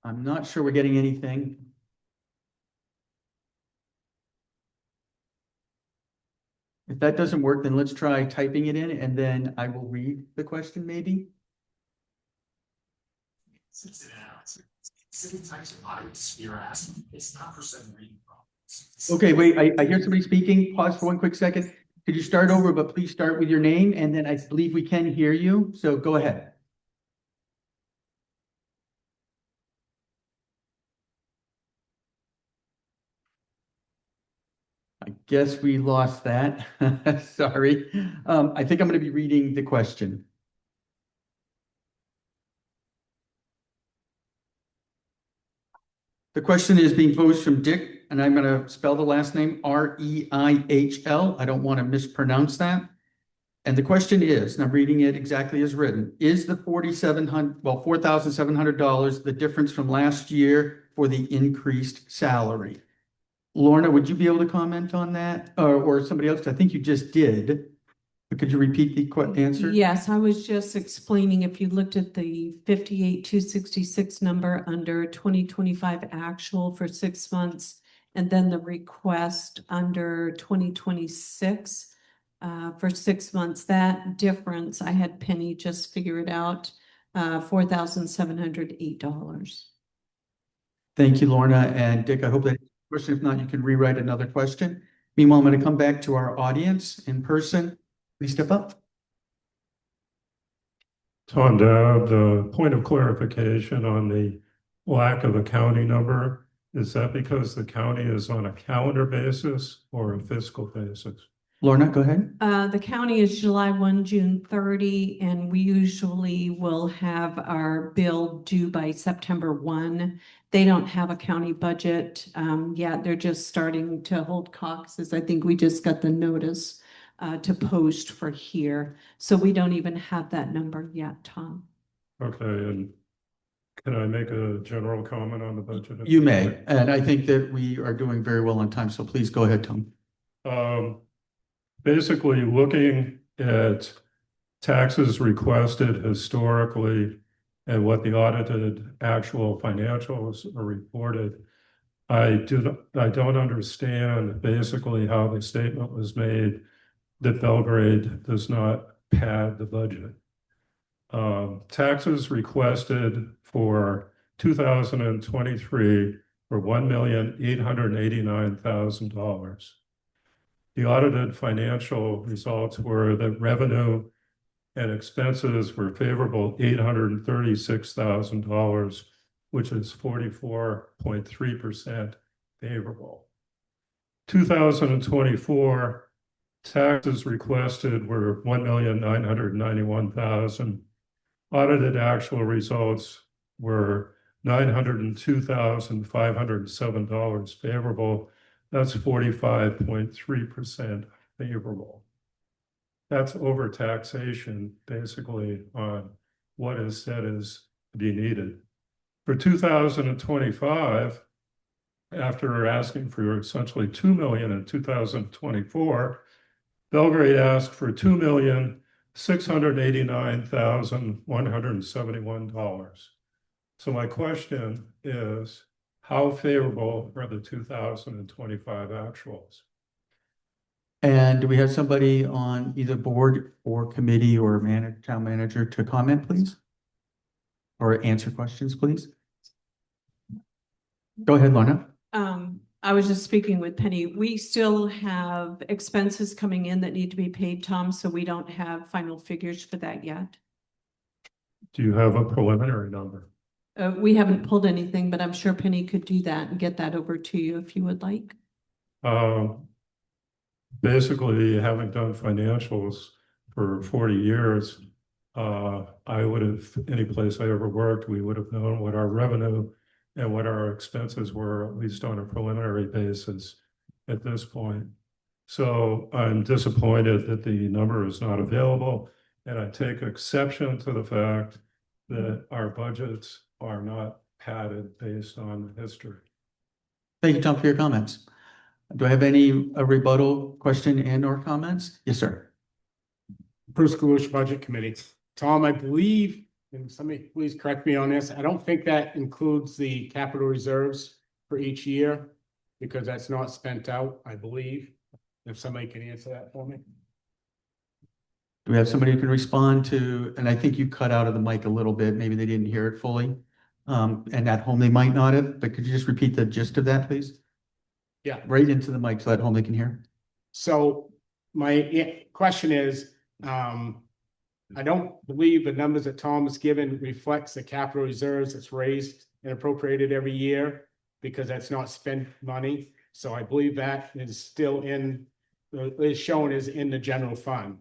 I'm not sure we're getting anything. If that doesn't work, then let's try typing it in and then I will read the question maybe. Okay, wait, I hear somebody speaking. Pause for one quick second. Could you start over, but please start with your name and then I believe we can hear you. So go ahead. I guess we lost that. Sorry. I think I'm going to be reading the question. The question is being posed from Dick, and I'm going to spell the last name Reihl. I don't want to mispronounce that. And the question is, and I'm reading it exactly as written, is the $4,700 the difference from last year for the increased salary? Lorna, would you be able to comment on that or somebody else? I think you just did. But could you repeat the answer? Yes, I was just explaining, if you looked at the 58,266 number under 2025 actual for 6 months, and then the request under 2026 for 6 months, that difference, I had Penny just figure it out, $4,708. Thank you, Lorna. And Dick, I hope that question, if not, you can rewrite another question. Meanwhile, I'm going to come back to our audience in person. Please step up. Tom Dowd, the point of clarification on the lack of a county number, is that because the county is on a calendar basis or a fiscal basis? Lorna, go ahead. The county is July 1, June 30, and we usually will have our bill due by September 1. They don't have a county budget yet. They're just starting to hold caucuses. I think we just got the notice to post for here. So we don't even have that number yet, Tom. Okay, and can I make a general comment on the budget? You may, and I think that we are doing very well on time, so please go ahead, Tom. Basically looking at taxes requested historically and what the audited actual financials are reported. I don't understand basically how the statement was made that Belgrade does not pad the budget. Taxes requested for 2023 were $1,889,000. The audited financial results were that revenue and expenses were favorable $836,000, which is 44.3% favorable. 2024 taxes requested were $1,991,000. Audited actual results were $902,507 favorable. That's 45.3% favorable. That's over taxation basically on what is said is to be needed. For 2025, after asking for essentially $2 million in 2024, Belgrade asked for $2,689,171. So my question is, how favorable are the 2025 actuals? And do we have somebody on either board or committee or town manager to comment, please? Or answer questions, please? Go ahead, Lorna. I was just speaking with Penny. We still have expenses coming in that need to be paid, Tom, so we don't have final figures for that yet. Do you have a preliminary number? We haven't pulled anything, but I'm sure Penny could do that and get that over to you if you would like. Basically, having done financials for 40 years, I would have, any place I ever worked, we would have known what our revenue and what our expenses were, at least on a preliminary basis at this point. So I'm disappointed that the number is not available, and I take exception to the fact that our budgets are not padded based on history. Thank you, Tom, for your comments. Do I have any rebuttal question and or comments? Yes, sir. Bruce Galush, Budget Committee. Tom, I believe, and somebody please correct me on this, I don't think that includes the capital reserves for each year because that's not spent out, I believe. If somebody can answer that for me. Do we have somebody who can respond to, and I think you cut out of the mic a little bit, maybe they didn't hear it fully. And at home they might not have, but could you just repeat the gist of that, please? Yeah. Right into the mic so at home they can hear. So my question is, I don't believe the numbers that Tom has given reflects the capital reserves that's raised and appropriated every year because that's not spent money. So I believe that is still in, is shown as in the general fund.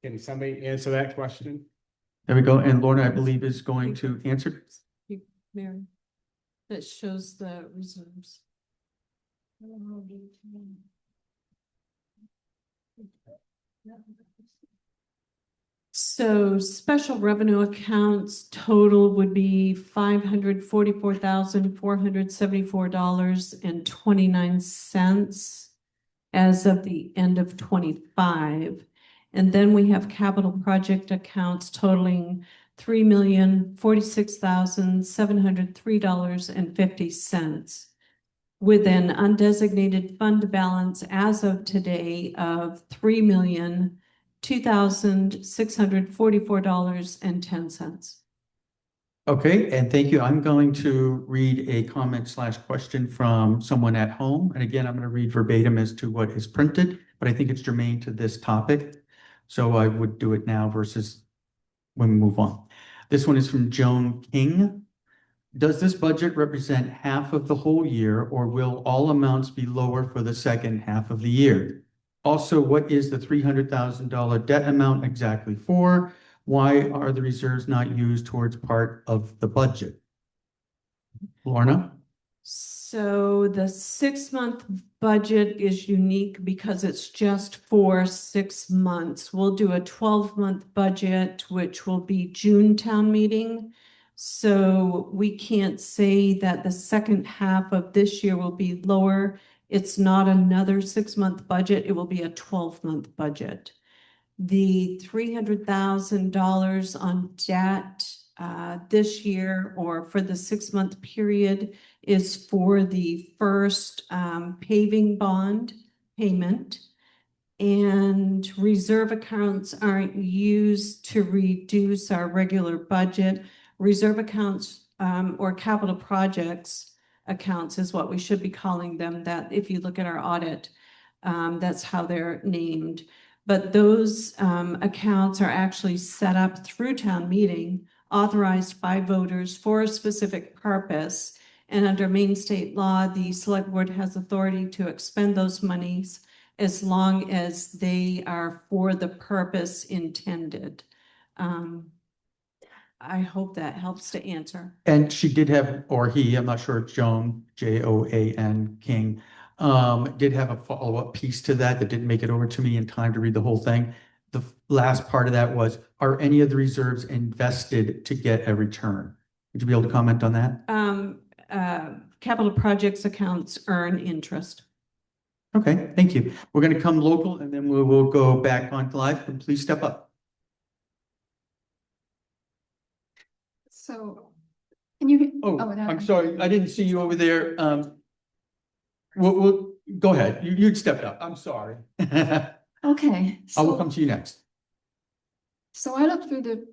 Can somebody answer that question? There we go. And Lorna, I believe, is going to answer. Mary, that shows the reserves. So special revenue accounts total would be $544,474.29 as of the end of 25. And then we have capital project accounts totaling $3,046,703.50 with an undesignated fund balance as of today of $3,02,644.10. Okay, and thank you. I'm going to read a comment / question from someone at home. And again, I'm going to read verbatim as to what is printed, but I think it's germane to this topic. So I would do it now versus when we move on. This one is from Joan King. Does this budget represent half of the whole year, or will all amounts be lower for the second half of the year? Also, what is the $300,000 debt amount exactly for? Why are the reserves not used towards part of the budget? Lorna? So the 6-month budget is unique because it's just for 6 months. We'll do a 12-month budget, which will be June town meeting. So we can't say that the second half of this year will be lower It's not another 6-month budget. It will be a 12-month budget. The $300,000 on debt this year or for the 6-month period is for the first paving bond payment. And reserve accounts aren't used to reduce our regular budget. Reserve accounts or capital projects accounts is what we should be calling them. That if you look at our audit, that's how they're named. But those accounts are actually set up through town meeting, authorized by voters for a specific purpose. And under Maine state law, the select board has authority to expend those monies as long as they are for the purpose intended. I hope that helps to answer. And she did have, or he, I'm not sure, Joan, Joan King, did have a follow-up piece to that didn't make it over to me in time to read the whole thing. The last part of that was, are any of the reserves invested to get a return? Would you be able to comment on that? Capital projects accounts earn interest. Okay, thank you. We're going to come local and then we will go back on live, and please step up. So, can you? Oh, that- I'm sorry, I didn't see you over there. We'll go ahead. You'd stepped up. I'm sorry. I Okay. will come to you next. So I looked through the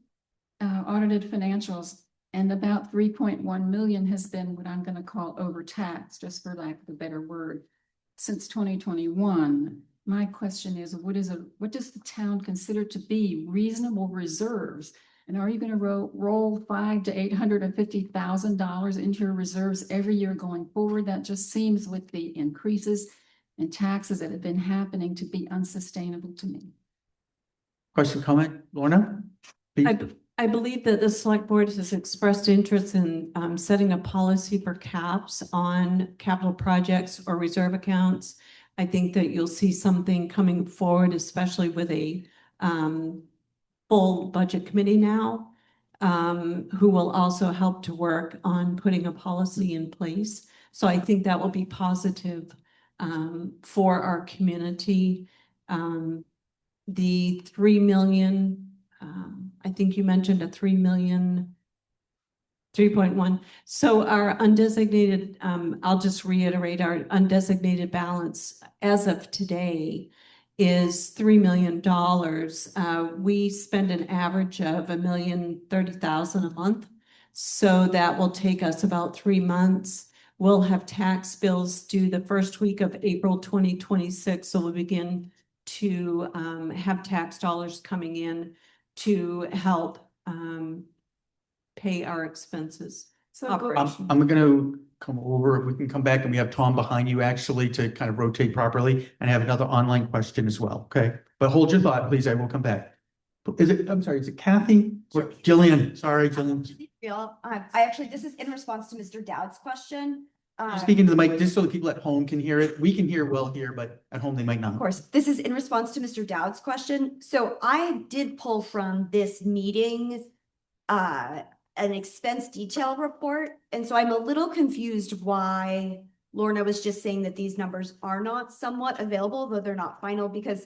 audited financials, and about 3.1 million has been what I'm going to call overtaxed, just for lack of a better word, since 2021. My question is, what does the town consider to be reasonable reserves? And are you going to roll $500,000 to $850,000 into your reserves every year going forward? That just seems, with the increases in taxes that have been happening, to be unsustainable to me. Question, comment, Lorna? Please. I believe that the select board has expressed interest in setting a policy for caps on capital projects or reserve accounts. I think that you'll see something coming forward, especially with a full budget committee now, who will also help to work on putting a policy in place. So I think that will be positive for our community. The 3 million, I think you mentioned a 3 million, 3.1. So our undesignated, I'll just reiterate, our undesignated balance as of today is $3 million. We spend an average of $1,030,000 a month. So that will take us about 3 months. We'll have tax bills due the first week of April 2026. So we'll begin to have tax dollars coming in to help pay our expenses. So I'm going to come over. We can come back, and we have Tom behind you actually to kind of rotate properly, and I have another online question as well. Okay, but hold your thought, please. I will come back. I'm sorry, is it Kathy or Jillian? Sorry, Jillian. This is in response to Mr. Dowd's question. Speaking to the mic, just so the people at home can hear it. We can hear well here, but at home they might not. Of course, this is in response to Mr. Dowd's question. So I did pull from this meeting an expense detail report. And so I'm a little confused why Lorna was just saying that these numbers are not somewhat available, though they're not final, because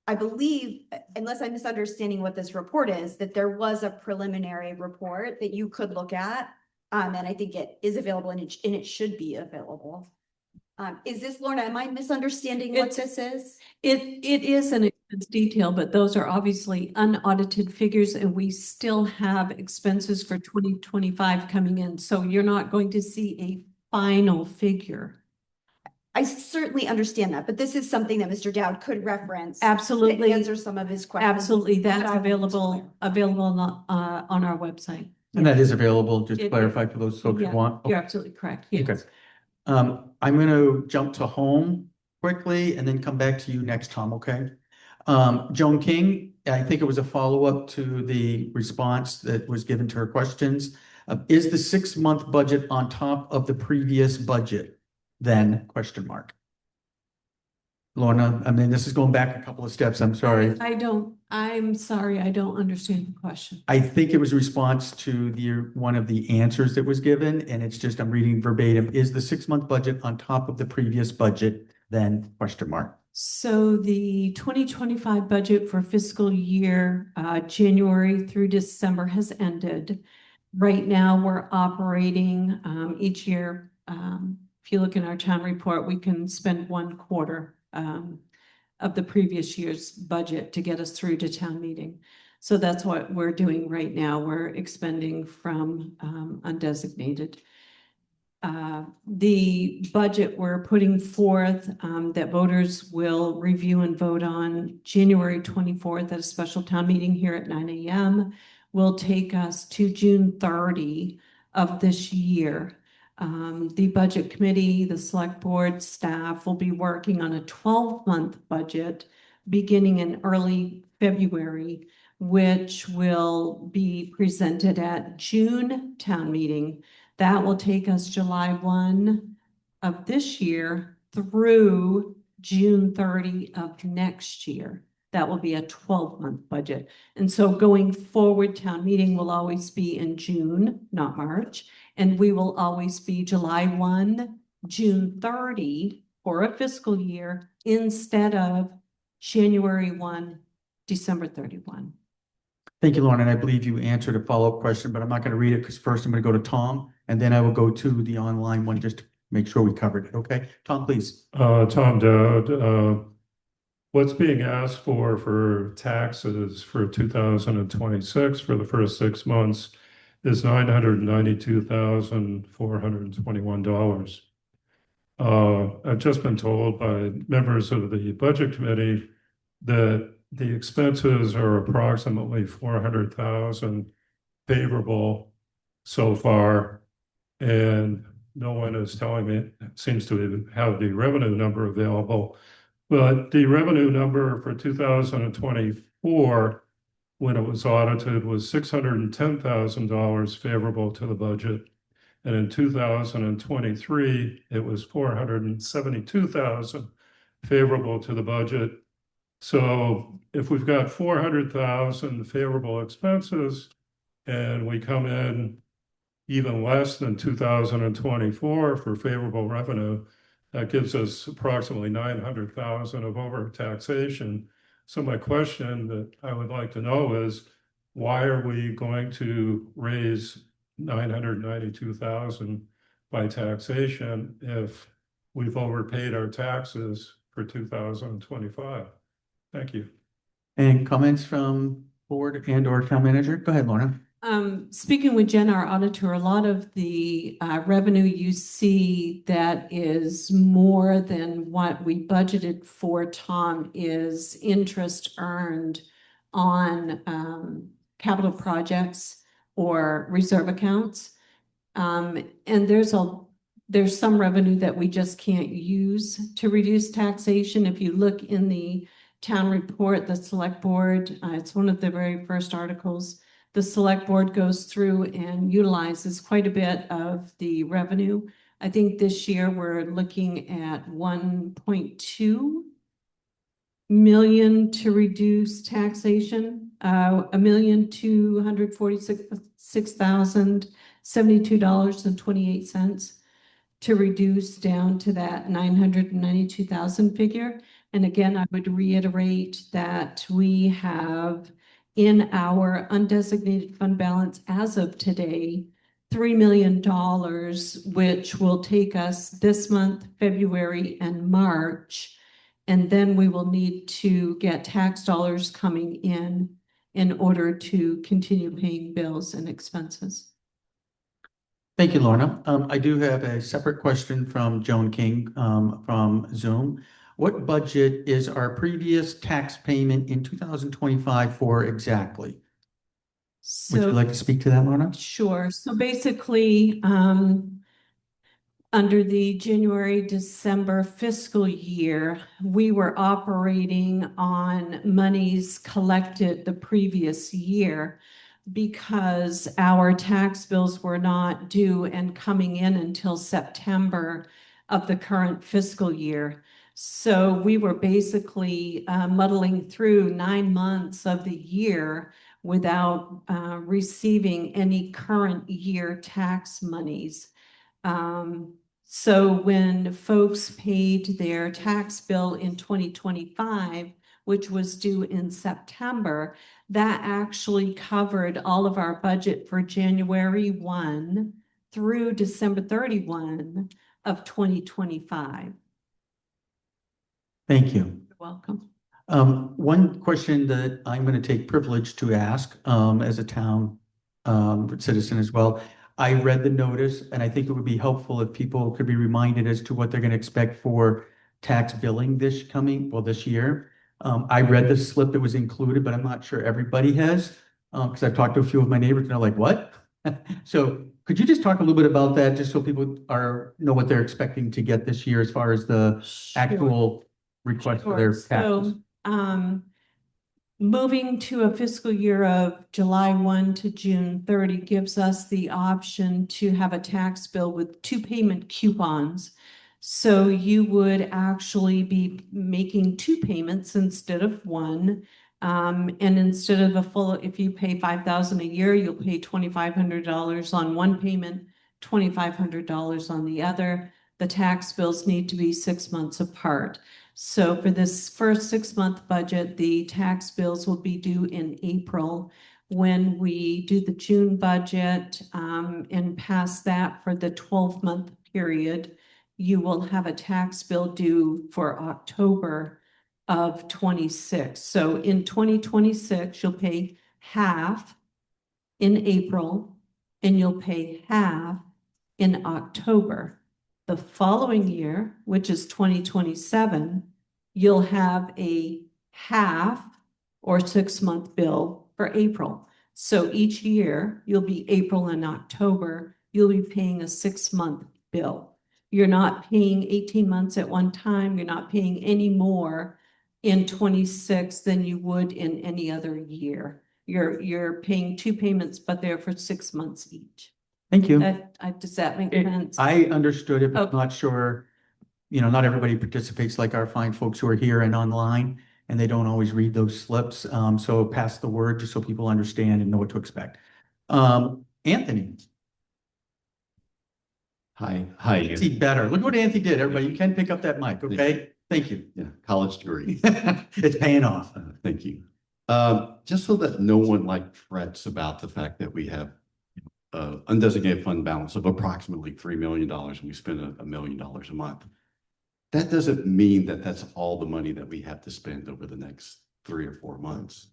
I believe, unless I'm misunderstanding what this report is, that there was a preliminary report that you could look at. And I think it is available and it should be available. Is this, Lorna, am I misunderstanding what this is? It is an expense detail, but those are obviously unaudited figures, and we still have expenses for 2025 coming in. So you're not going to see a final figure. I certainly understand that, but this is something that Mr. Dowd could reference. Absolutely. To answer some of his questions. Absolutely. That's But I available on our website. And that is available, just to It- clarify for those folks who Yeah, want. you're absolutely correct. Yes. Okay. I'm going to jump to home quickly and then come back to you next, Tom, okay? Joan King, I think it was a follow-up to the response that was given to her questions. Is the 6-month budget on top of the previous budget? Then, question mark. Lorna, I mean, this is going back a couple of steps. I'm sorry. I'm sorry, I don't understand the question. I think it was a response to one of the answers that was given, and it's just, I'm reading verbatim. Is the 6-month budget on top of the previous budget then? Question mark. So the 2025 budget for fiscal year January through December has ended. Right now, we're operating each year. If you look in our town report, we can spend 1/4 of the previous year's budget to get us through to town meeting. So that's what we're doing right now. We're expending from undesignated. The budget we're putting forth that voters will review and vote on January 24th at a special town meeting here at 9 a.m. will take us to June 30 of this year. The budget committee, the select board staff will be working on a 12-month budget beginning in early February, which will be presented at June town meeting. That will take us July 1 of this year through June 30 of next year. That will be a 12-month budget. And so going forward, town meeting will always be in June, not March. And we will always be July 1, June 30 for a fiscal year instead of January 1, December 31. Thank you, Lauren. And I believe you answered a follow-up question, but I'm not going to read it because first I'm going to go to Tom and then I will go to the online one just to make sure we covered it. Okay, Tom, please. Tom Dowd, what's being asked for taxes for 2026 for the first 6 months is $992,421. I've just been told by members of the budget committee that the expenses are approximately 400,000 favorable so far. And no one is telling me, it seems to have the revenue number available. But the revenue number for 2024, when it was audited, was $610,000 favorable to the budget. And in 2023, it was $472,000 favorable to the budget. So if we've got 400,000 favorable expenses and we come in even less than 2024 for favorable revenue, that gives us approximately 900,000 of overtaxation. So my question that I would like to know is, why are we going to raise 992,000 by taxation if we've overpaid our taxes for 2025? Thank you. And comments from board and or town manager? Go ahead, Lorna. Speaking with Jen, our auditor, a lot of the revenue you see that is more than what we budgeted for, Tom, is interest earned on capital projects or reserve accounts. And there's some revenue that we just can't use to reduce taxation. If you look in the town report, the select board, it's one of the very first articles. The select board goes through and utilizes quite a bit of the revenue. I think this year we're looking at 1.2 million to reduce taxation, $1,246,072.28 to reduce down to that 992,000 figure. And again, I would reiterate that we have in our undesignated fund balance as of today, $3 million, which will take us this month, February and March. And then we will need to get tax dollars coming in order to continue paying bills and expenses. Thank you, Lorna. I do have a separate question from Joan King from Zoom. What budget is our previous tax payment in 2025 for exactly? Would you like to speak to that, Lorna? Sure. So basically, under the January-December fiscal year, we were operating on monies collected the previous year because our tax bills were not due and coming in until September of the current fiscal year. So we were basically muddling through 9 months of the year without receiving any current year tax monies. So when folks paid their tax bill in 2025, which was due in September, that actually covered all of our budget for January 1 through December 31 of 2025. Thank you. You're welcome. One question that I'm going to take privilege to ask as a town citizen as well. I read the notice, and I think it would be helpful if people could be reminded as to what they're going to expect for tax billing this year. I read the slip that was included, but I'm not sure everybody has, because I've talked to a few of my neighbors and they're like, what? So could you just talk a little bit about that, just so people know what they're expecting to get this year as far as the actual request for their taxes? So, moving to a fiscal year of July 1 to June 30 gives us the option to have a tax bill with 2 payment coupons. So you would actually be making 2 payments instead of 1. And instead of a full, if you pay $5,000 a year, you'll pay $2,500 on one payment, $2,500 on the other. The tax bills need to be 6 months apart. So for this first 6-month budget, the tax bills will be due in April. When we do the June budget and pass that for the 12-month period, you will have a tax bill due for October of 26. So in 2026, you'll pay half in April and you'll pay half in October. The following year, which is 2027, you'll have a half or 6-month bill for April. So each year, you'll be April and October, you'll be paying a 6-month bill. You're not paying 18 months at one time. You're not paying any more in 26 than you would in any other year. You're paying 2 payments, but they're for 6 months each. Thank you. Does that make sense? I understood it, but I'm Okay. not sure, not everybody participates like our fine folks who are here and online, and they don't always read those slips. So pass the word just so people understand and know what to expect. Anthony. Hi. Anthony better. Look what Anthony did, everybody. You can pick up that mic, okay? Thank you. Yeah, college degree. It's paying off. Thank you. Just so that no one frets about the fact that we have undesignated fund balance of approximately $3 million and we spend $1 million a month. That doesn't mean that that's all the money that we have to spend over the next 3 or 4 months.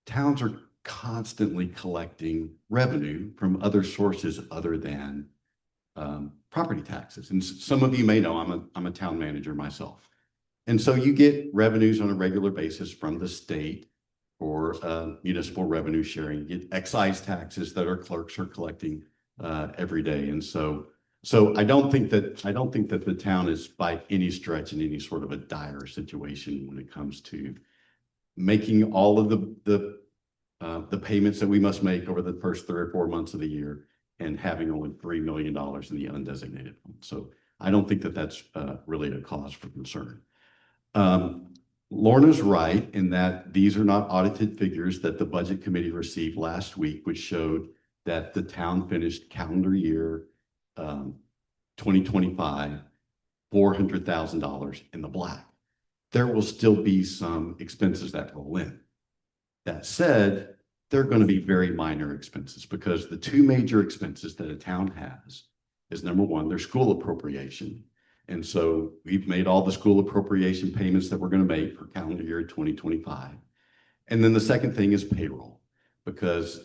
Towns are constantly collecting revenue from other sources other than property taxes. And some of you may know I'm a town manager myself. And so you get revenues on a regular basis from the state or municipal revenue sharing. You get excise taxes that our clerks are collecting every day. And so I don't think that the town is by any stretch in any sort of a dire situation when it comes to making all of the payments that we must make over the first 3 or 4 months of the year and having only $3 million in the undesignated fund. So I don't think that that's really a cause for concern. Lorna's right in that these are not audited figures that the budget committee received last week, which showed that the town finished calendar year 2025, $400,000 in the black. There will still be some expenses that roll in. That said, they're going to be very minor expenses because the 2 major expenses that a town has is, number one, their school appropriation. And so we've made all the school appropriation payments that we're going to make for calendar year 2025. And then the second thing is payroll, because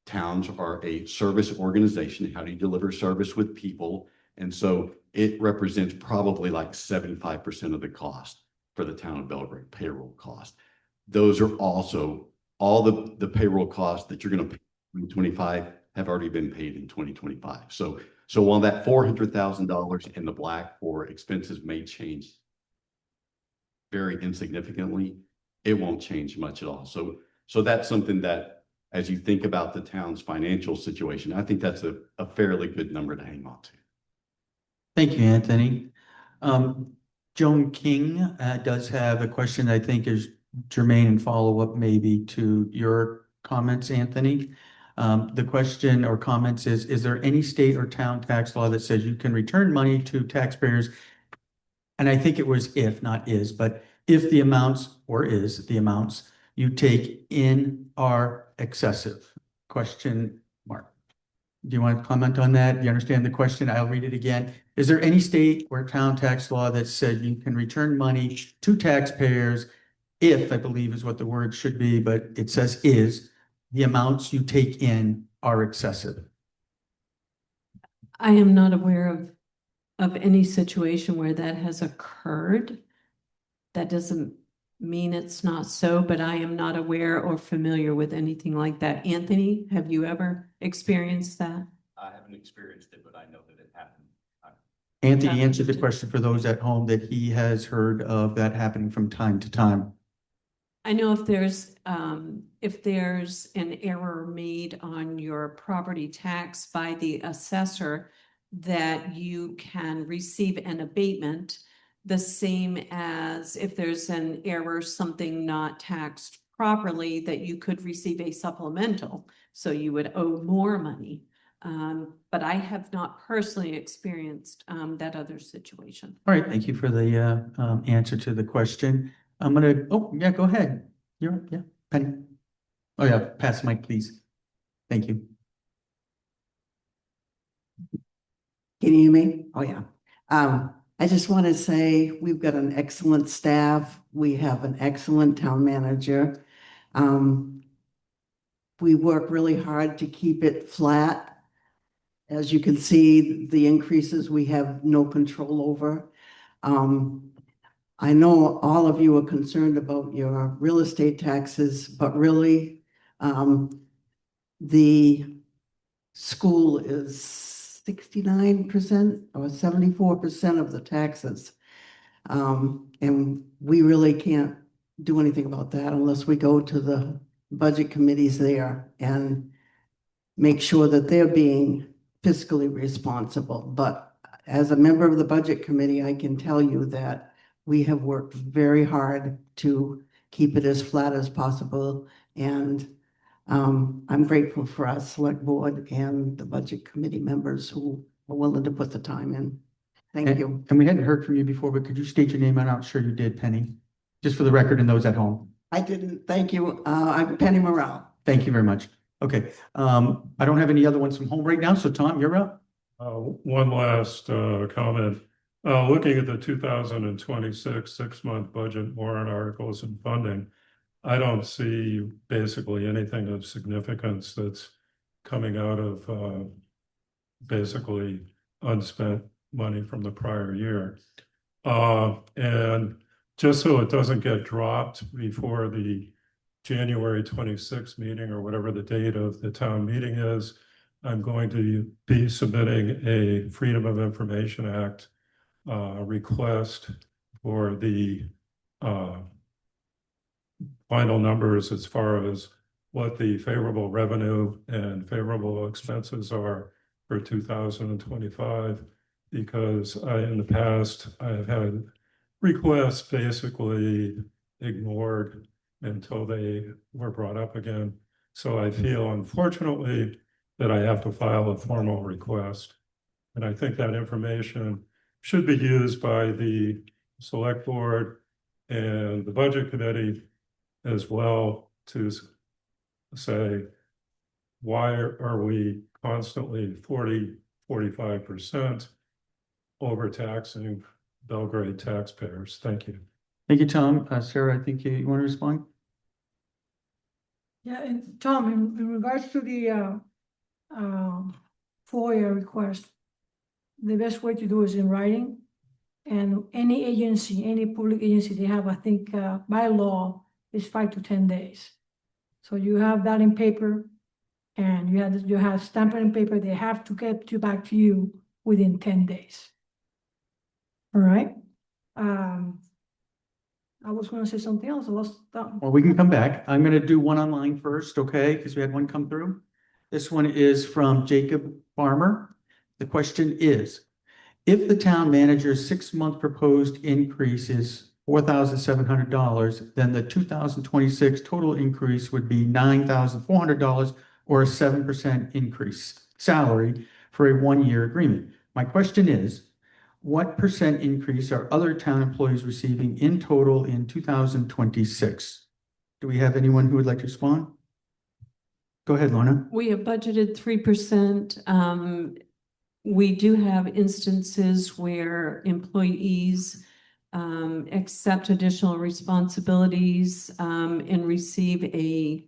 towns are a service organization. How do you deliver service with people? And so it represents probably 75% of the cost for the town of Belgrade, payroll cost. Those are also all the payroll costs that you're going to pay in 2025 have already been paid in 2025. So while that $400,000 in the black for expenses may change very insignificantly, it won't change much at all. So that's something that, as you think about the town's financial situation, I think that's a fairly good number to hang on to. Thank you, Anthony. Joan King does have a question I think is germane and follow-up maybe to your comments, Anthony. The question or comments is there any state or town tax law that says you can return money to taxpayers? And I think it was if, not is, but if the amounts or is the amounts you take in are excessive? Question mark. Do you want to comment on that? Do you understand the question? I'll read it again. Is there any state or town tax law that said you can return money to taxpayers if, I believe is what the word should be, but it says is, the amounts you take in are excessive? I am not aware of any situation where that has occurred. That doesn't mean it's not so, but I am not aware or familiar with anything like that. Anthony, have you ever experienced that? I haven't experienced it, but I know that it happened. Anthony answered the question for those at home that he has heard of that happening from time to time. I know if there's an error made on your property tax by the assessor, that you can receive an abatement, the same as if there's an error, something not taxed properly, that you could receive a supplemental, so you would owe more money. But I have not personally experienced that other situation. All right, thank you for the answer to the question. I'm gonna, oh, yeah, go ahead. Yeah, Penny. Oh, yeah, pass the mic, please. Thank you. Can you hear me? Oh, yeah. I just want to say we've got an excellent staff. We have an excellent town manager. We work really hard to keep it flat. As you can see, the increases we have no control over. I know all of you are concerned about your real estate taxes, but really, the school is 69% or 74% of the taxes. And we really can't do anything about that unless we go to the budget committees there and make sure that they're being fiscally responsible. But as a member of the budget committee, I can tell you that we have worked very hard to keep it as flat as possible. And I'm grateful for our select board and the budget committee members who are willing to put the time in. Thank you. And we hadn't heard from you before, but could you state your name? I'm not sure you did, Penny, just for the record and those at home. I didn't. Thank you. I'm Penny Morrell. Thank you very much. Okay, I don't have any other ones from home right now, so Tom, you're up. One last comment. Looking at the 2026 six-month budget warrant articles and funding, I don't see basically anything of significance that's coming out of basically unspent money from the prior year. And just so it doesn't get dropped before the January 26th meeting or whatever the date of the town meeting is, I'm going to be submitting a Freedom of Information Act request for the final numbers as far as what the favorable revenue and favorable expenses are for 2025, because in the past I have had requests basically ignored until they were brought up again. So I feel, unfortunately, that I have to file a formal request. And I think that information should be used by the select board and the budget committee as well to say, why are we constantly 45% overtaxing Belgrade taxpayers? Thank you. Thank you, Tom. Sarah, I think you want to respond? Yeah, and Tom, in regards to the FOIA request, the best way to do is in writing. And any agency, any public agency, they have, I think, by law, is 5 to 10 days. So you have that in paper, and you have stamped in paper. They have to get back to you within 10 days. All right. I was going to say something else. I lost that. Well, we can come back. I'm going to do one online first, okay? Because we had one come through. This one is from Jacob Farmer. The question is, If the town manager's 6-month proposed increase is $4,700, then the 2026 total increase would be $9,400 or a 7% increase salary for a 1-year agreement. My question is, what percent increase are other town employees receiving in total in 2026? Do we have anyone who would like to respond? Go ahead, Lorna. We have budgeted 3%. We do have instances where employees accept additional responsibilities and receive a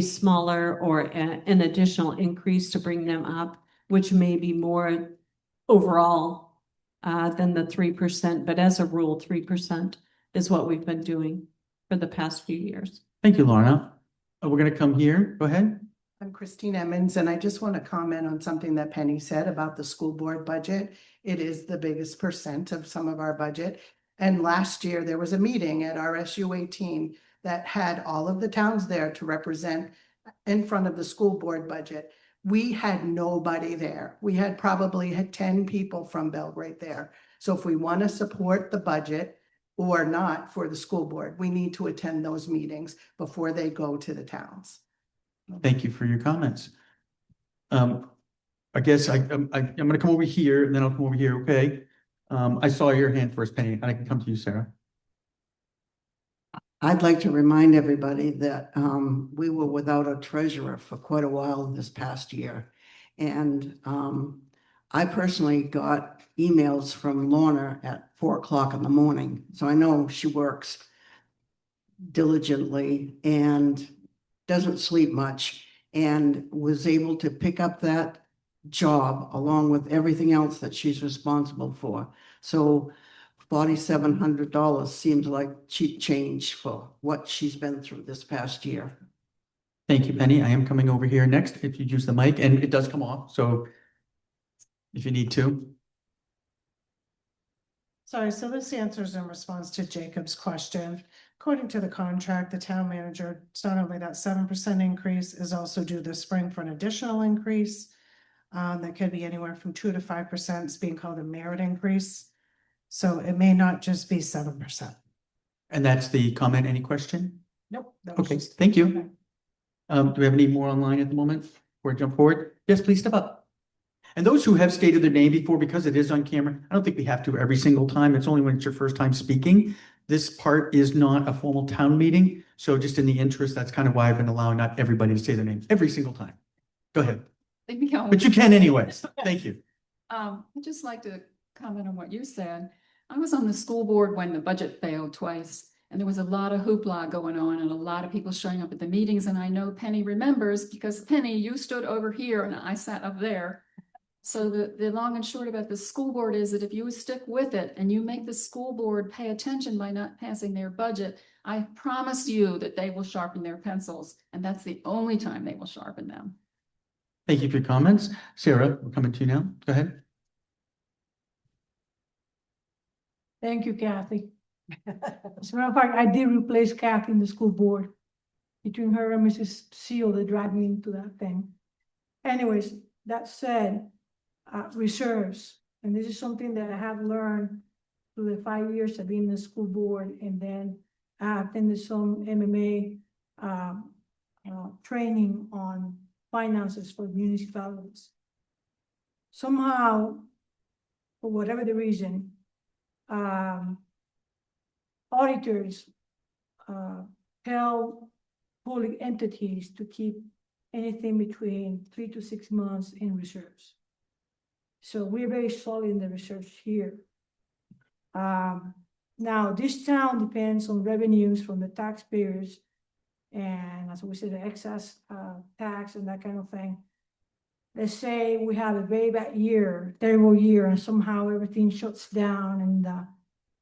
smaller or an additional increase to bring them up, which may be more overall than the 3%, but as a rule, 3% is what we've been doing for the past few years. Thank you, Lorna. We're going to come here. Go ahead. I'm Christine Emmons, and I just want to comment on something that Penny said about the school board budget. It is the biggest percent of some of our budget. And last year, there was a meeting at RSU 18 that had all of the towns there to represent in front of the school board budget. We had nobody there. We had probably 10 people from Belgrade there. So if we want to support the budget or not for the school board, we need to attend those meetings before they go to the towns. Thank you for your comments. I guess I'm going to come over here and then I'll come over here. Okay. I saw your hand first, Penny, and I can come to you, Sarah. I'd like to remind everybody that we were without a treasurer for quite a while this past year. And I personally got emails from Lorna at 4 o'clock in the morning. So I know she works diligently and doesn't sleep much, and was able to pick up that job along with everything else that she's responsible for. So $4,700 seems like cheap change for what she's been through this past year. Thank you, Penny. I am coming over here next if you use the mic, and it does come off. So if you need to. Sorry, so this answers in response to Jacob's question. According to the contract, the town manager, it's not only that 7% increase is also due this spring for an additional increase. That could be anywhere from 2 to 5%. It's being called a merit increase. So it may not just be 7%. And that's the comment. Any question? Nope. that was Okay, just- thank you. Okay. Do we have any more online at the moment before I jump forward? Yes, please step up. And those who have stated their name before, because it is on camera, I don't think we have to every single time. It's only when it's your first time speaking. This part is not a formal town meeting. So just in the interest, that's kind of why I've been allowing not everybody to say their name every single time. Go ahead. Leave me alone. But you can anyways. Thank you. I'd just like to comment on what you said. I was on the school board when the budget failed twice, and there was a lot of hoopla going on and a lot of people showing up at the meetings. And I know Penny remembers, because Penny, you stood over here and I sat up there. So the long and short about the school board is that if you stick with it and you make the school board pay attention by not passing their budget, I promise you that they will sharpen their pencils. And that's the only time they will sharpen them. Thank you for your comments. Sarah, we're coming to you now. Go ahead. Thank you, Kathy. As a matter of fact, I did replace Kathy in the school board. Between her and Mrs. Seal, they dragged me into that thing. Anyways, that said, reserves, and this is something that I have learned through the 5 years of being in the school board, and then I attended some MMA training on finances for municipalities. Somehow, for whatever the reason, auditors tell public entities to keep anything between 3 to 6 months in reserves. So we're very solid in the reserves here. Now, this town depends on revenues from the taxpayers, and as we said, the excess tax and that kind of thing. Let's say we have a very bad year, terrible year, and somehow everything shuts down and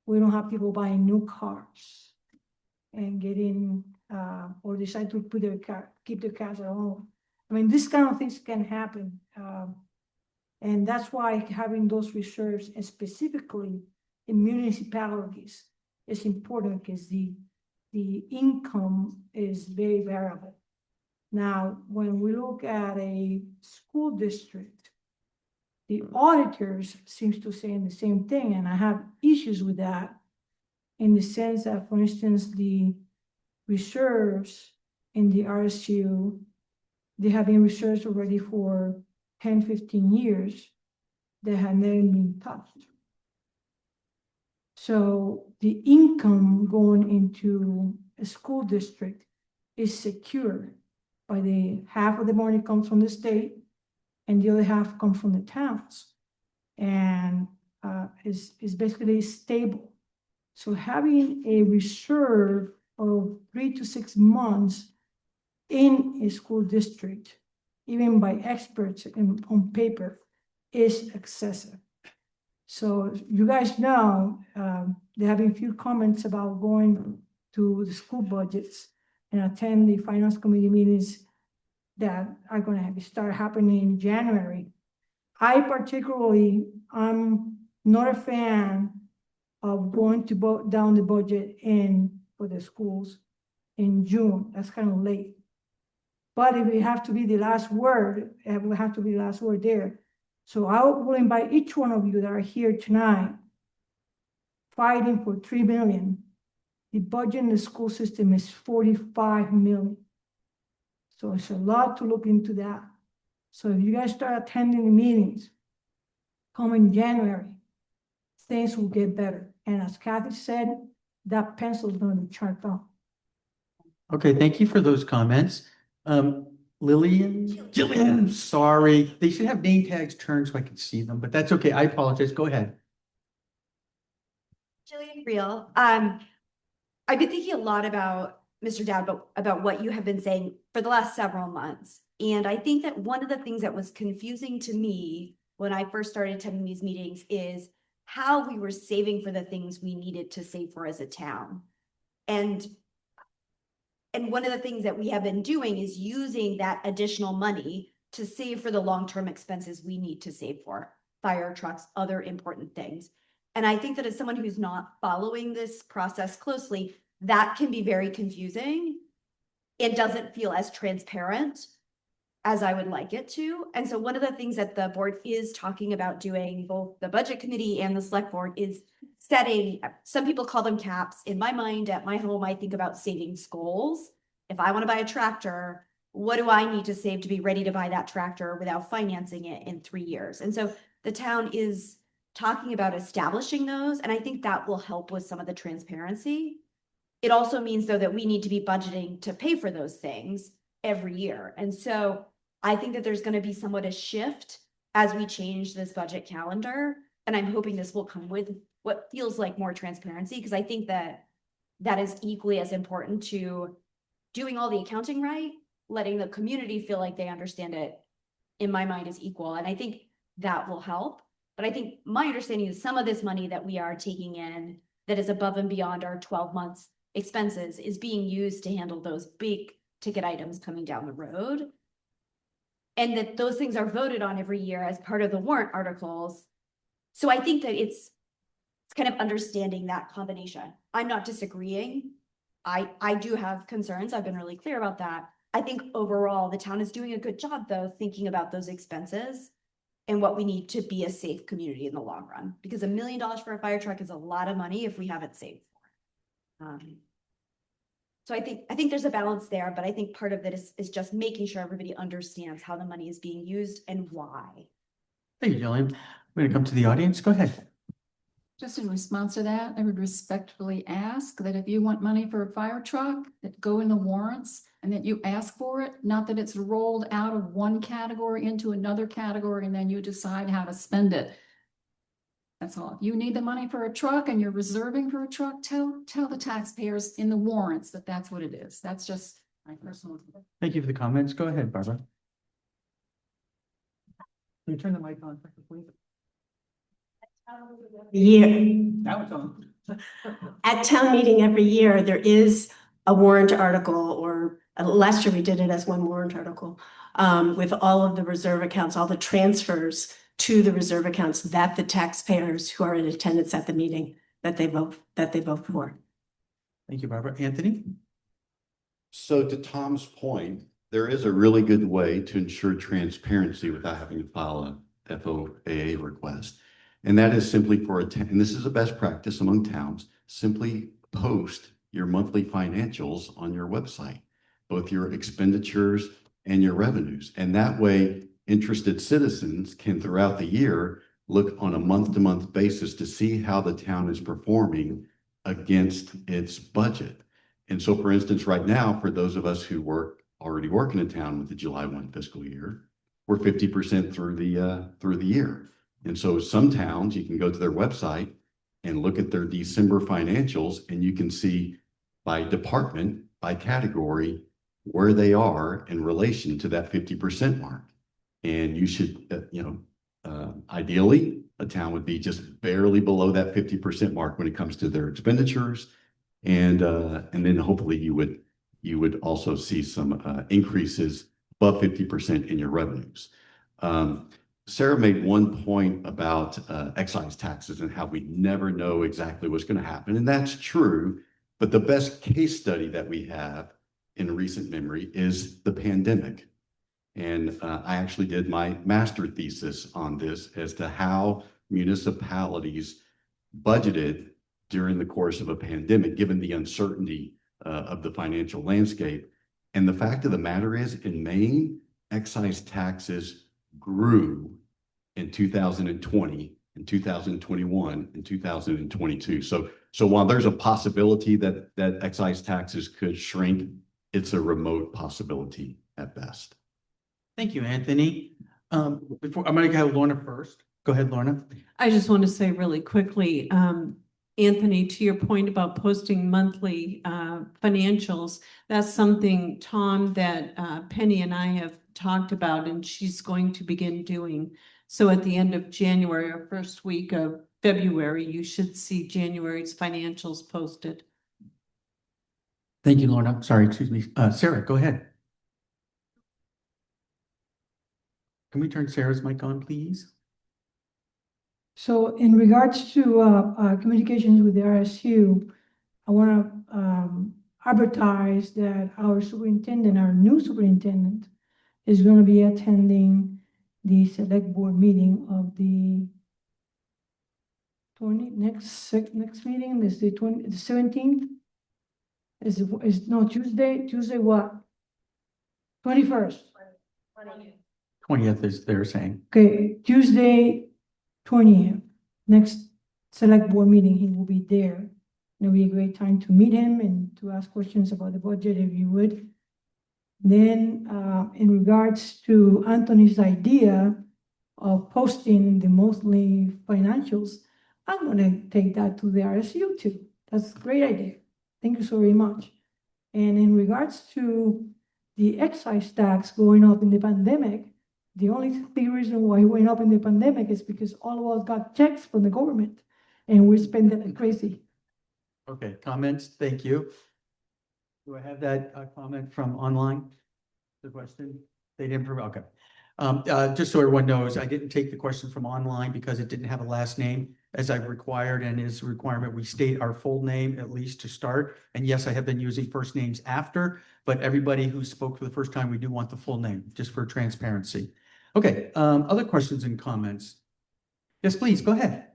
we don't have people buying new cars and getting, or decide to put keep their cars at home. I mean, this kind of things can happen. And that's why having those reserves, and specifically in municipalities, is important, because the income is very variable. Now, when we look at a school district, The auditors seems to say the same thing, and I have issues with that in the sense that, for instance, the reserves in the RSU, they have been reserves already for 10, 15 years that have never been touched. So the income going into a school district is secure by the half of the money comes from the state and the other half comes from the towns. And is basically stable. So having a reserve of 3 to 6 months in a school district, even by experts on paper, is excessive. So you guys know, there have been a few comments about going to the school budgets and attend the finance committee meetings that are going to start happening in January. I particularly, I'm not a fan of going to down the budget for the schools in June. That's kind of late. But if it have to be the last word, it will have to be the last word there. So I will invite each one of you that are here tonight fighting for 3 million. The budget in the school system is 45 million. So it's a lot to look into that. So if you guys start attending the meetings coming January, things will get better. And as Kathy said, that pencil is going to be sharpened up. Okay, thank you for those comments. Jillian, sorry. They should have name tags turned so I can see them, but that's okay. I apologize. Go ahead. Jillian Real, I've been thinking a lot about Mr. Dowd, about what you have been saying for the last several months. And I think that one of the things that was confusing to me when I first started attending these meetings is how we were saving for the things we needed to save for as a town. And one of the things that we have been doing is using that additional money to save for the long-term expenses we need to save for, fire trucks, other important things. And I think that as someone who's not following this process closely, that can be very confusing. It doesn't feel as transparent as I would like it to. And so one of the things that the board is talking about doing, both the budget committee and the select board, is setting, some people call them caps. In my mind, at my home, I think about savings goals. If I want to buy a tractor, what do I need to save to be ready to buy that tractor without financing it in 3 years? And so the town is talking about establishing those. And I think that will help with some of the transparency. It also means, though, that we need to be budgeting to pay for those things every year. And so I think that there's going to be somewhat a shift as we change this budget calendar. And I'm hoping this will come with what feels like more transparency, because I think that that is equally as important to doing all the accounting right, letting the community feel like they understand it, in my mind, is equal. And I think that will help. But I think my understanding is some of this money that we are taking in that is above and beyond our 12 months expenses is being used to handle those big ticket items coming down the road. And that those things are voted on every year as part of the warrant articles. So I think that it's kind of understanding that combination. I'm not disagreeing. I do have concerns. I've been really clear about that. I think overall the town is doing a good job, though, thinking about those expenses and what we need to be a safe community in the long run, because $1 million for a fire truck is a lot of money if we haven't saved for it. So I think there's a balance there, but I think part of it is just making sure everybody understands how the money is being used and why. Thank you, Jillian. I'm going to come to the audience. Go ahead. Just in response to that, I would respectfully ask that if you want money for a fire truck, that go in the warrants and that you ask for it, not that it's rolled out of one category into another category and then you decide how to spend it. That's all. If you need the money for a truck and you're reserving for a truck, tell the taxpayers in the warrants that that's what it is. That's just my personal. Thank you for the comments. Go ahead, Barbara. Can you turn the mic on, please? Year. Now it's on. At town meeting every year, there is a warrant article, or last year we did it as one warrant article, with all of the reserve accounts, all the transfers to the reserve accounts that the taxpayers who are in attendance at the meeting that they vote for. Thank you, Barbara. Anthony? So to Tom's point, there is a really good way to ensure transparency without having to file FOAA request. And that is simply for and this is a best practice among towns, simply post your monthly financials on your website, both your expenditures and your revenues. And that way, interested citizens can throughout the year look on a month-to-month basis to see how the town is performing against its budget. And so, for instance, right now, for those of us who already work in a town with the July 1 fiscal year, we're 50% through the year. And so some towns, you can go to their website and look at their December financials, and you can see by department, by category, where they are in relation to that 50% mark. And you should, ideally, a town would be just barely below that 50% mark when it comes to their expenditures. And then hopefully you would also see some increases above 50% in your revenues. Sarah made one point about excise taxes and how we never know exactly what's going to happen. And that's true. But the best case study that we have in recent memory is the pandemic. And I actually did my master thesis on this as to how municipalities budgeted during the course of a pandemic, given the uncertainty of the financial landscape. And the fact of the matter is, in Maine, excise taxes grew in 2020, in 2021, and 2022. So while there's a possibility that excise taxes could shrink, it's a remote possibility at best. Thank you, Anthony. Before I'm going to go Lorna first. Go ahead, Lorna. I just want to say really quickly, Anthony, to your point about posting monthly financials, that's something, Tom, that Penny and I have talked about, and she's going to begin doing. So at the end of January or first week of February, you should see January's financials posted. Thank you, Lorna. Sorry, excuse me. Sarah, go ahead. Can we turn Sarah's mic on, please? So in regards to communications with the RSU, I want to advertise that our new superintendent, is going to be attending the select board meeting of the next meeting is the 17th. Is no Tuesday what? 21st. 20th is they're saying. Okay, Tuesday 20th, next select board meeting, he will be there. It'll be a great time to meet him and to ask questions about the budget if you would. Then in regards to Anthony's idea of posting the monthly financials, I'm gonna take that to the RSU too. That's a great idea. Thank you so very much. And in regards to the excise tax going up in the pandemic, the only big reason why it went up in the pandemic is because all of us got checks from the government and we're spending like crazy. Okay, comments? Thank you. Do I have that comment from online? The question? They didn't, okay. Just so everyone knows, I didn't take the question from online because it didn't have a last name as I've required, and is a requirement we state our full name at least to start. And yes, I have been using first names after, but everybody who spoke for the first time, we do want the full name just for transparency. Okay, other questions and comments? Yes, please, go ahead.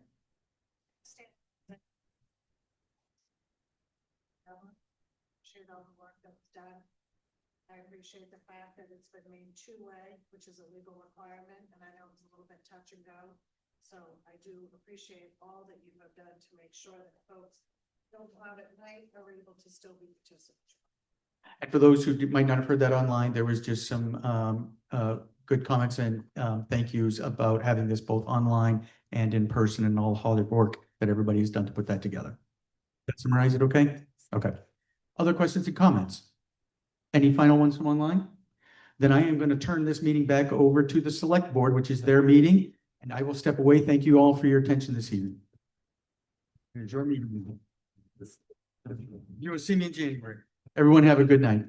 Appreciate all the work that was done. I appreciate the fact that it's been made two-way, which is a legal requirement, and I know it's a little bit touch and go. So I do appreciate all that you have done to make sure that folks don't go out at night are able to still be participants. And for those who might not have heard that online, there was just some good comments and thank yous about having this both online and in person, and all the hard work that everybody has done to put that together. That summarize it okay? Okay. Other questions and comments? Any final ones from online? Then I am going to turn this meeting back over to the select board, which is their meeting, and I will step away. Thank you all for your attention this evening. Here's your meeting. You will see me in January. Everyone have a good night.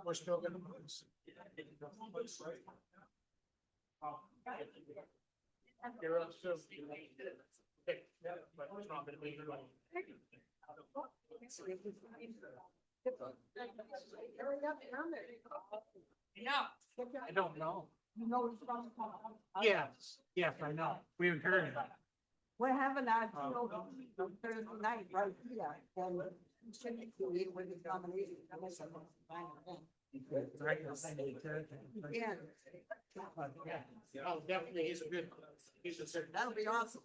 We're still gonna lose. I don't know. Yes, yes, I know. We've heard it. We're having our Thursday night right here, and typically with the nomination. Yeah. Oh, definitely, he's a good, That'll be awesome.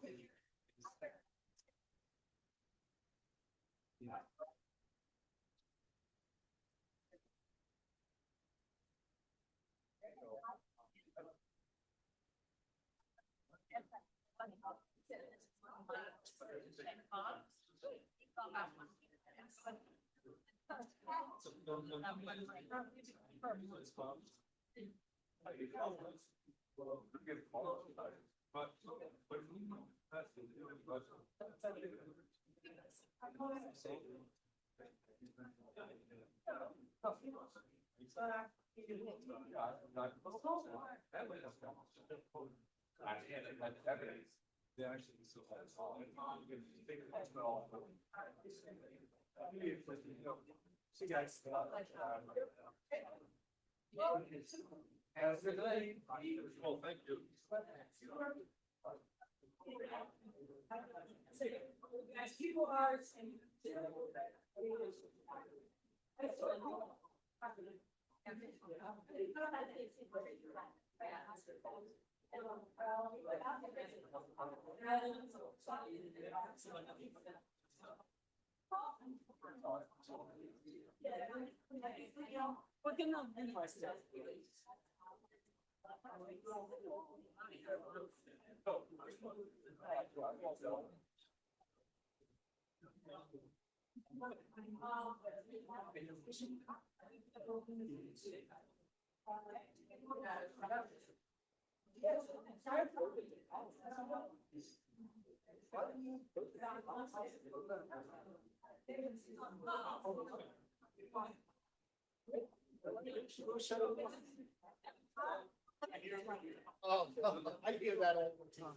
See guys. Have a good day. Well, thank you. Oh, I hear that all the time.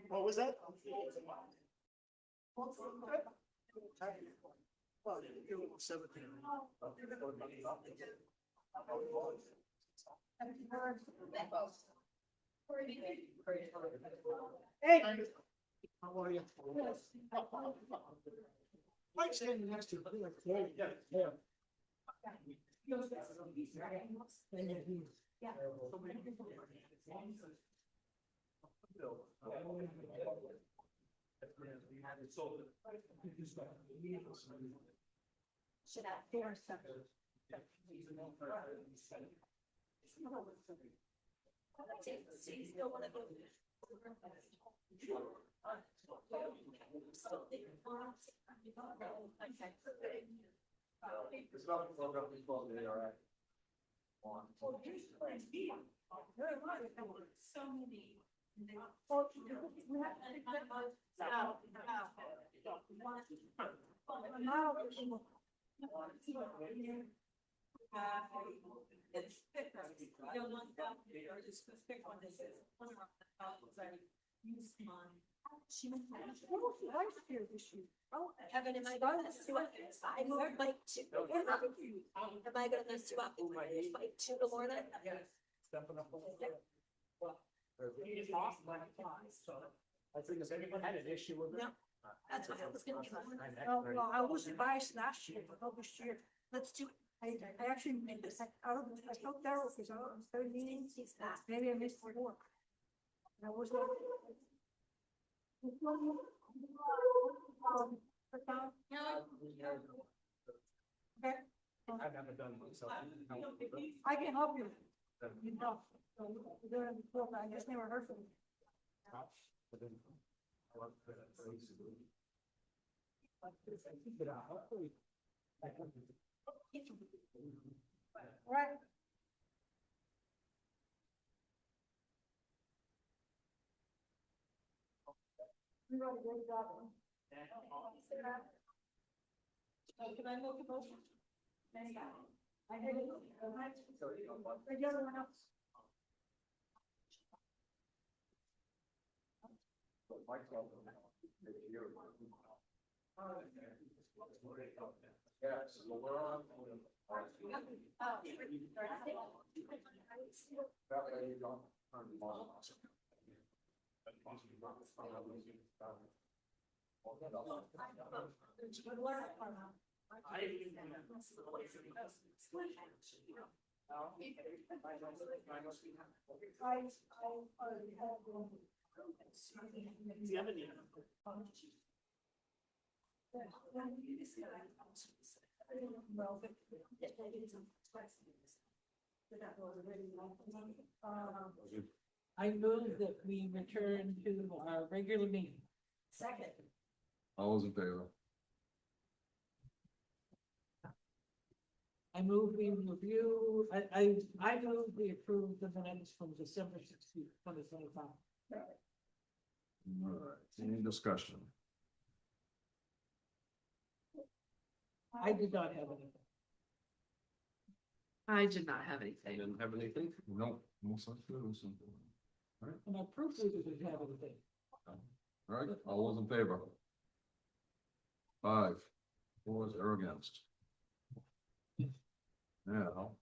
What was that? Hey. How are you? Mike's standing next to you. Yeah. Should I fair something? Kevin, am I gonna mess you up? I moved like two. Am I gonna mess you up? Like two to Lorna? I think if anyone had an issue with it. No, that's what I was gonna do. Oh, well, I was biased last year, but this year, Let's do it. I actually made this, I told Daryl, because I was third meeting, maybe I missed work. I was. Okay. I've never done one, so. I can help you. You know, doing it before, but I just never heard from you. Right. You wrote a great job. Can I make a motion? I heard it. The other one else. I move that we return to our regular meeting. Second. All those in favor? I move we review, I move we approve the minutes from December 16th, 2025. All right, any discussion? I did not have anything. I did not have anything. Didn't have anything? No. Most likely it was simple. And I proof we didn't have anything. All right, all those in favor? 5, 4, 0 against. Now,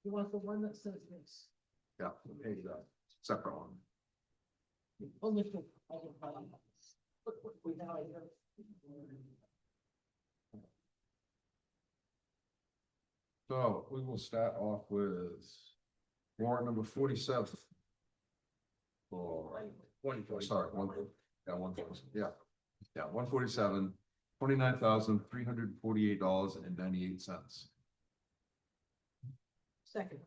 You want the one that says this? yeah, page that, separate one. Only for, I can find it. Now I hear. So we will start off with warrant number 47. For, sorry, 147, $29,348.98. Second.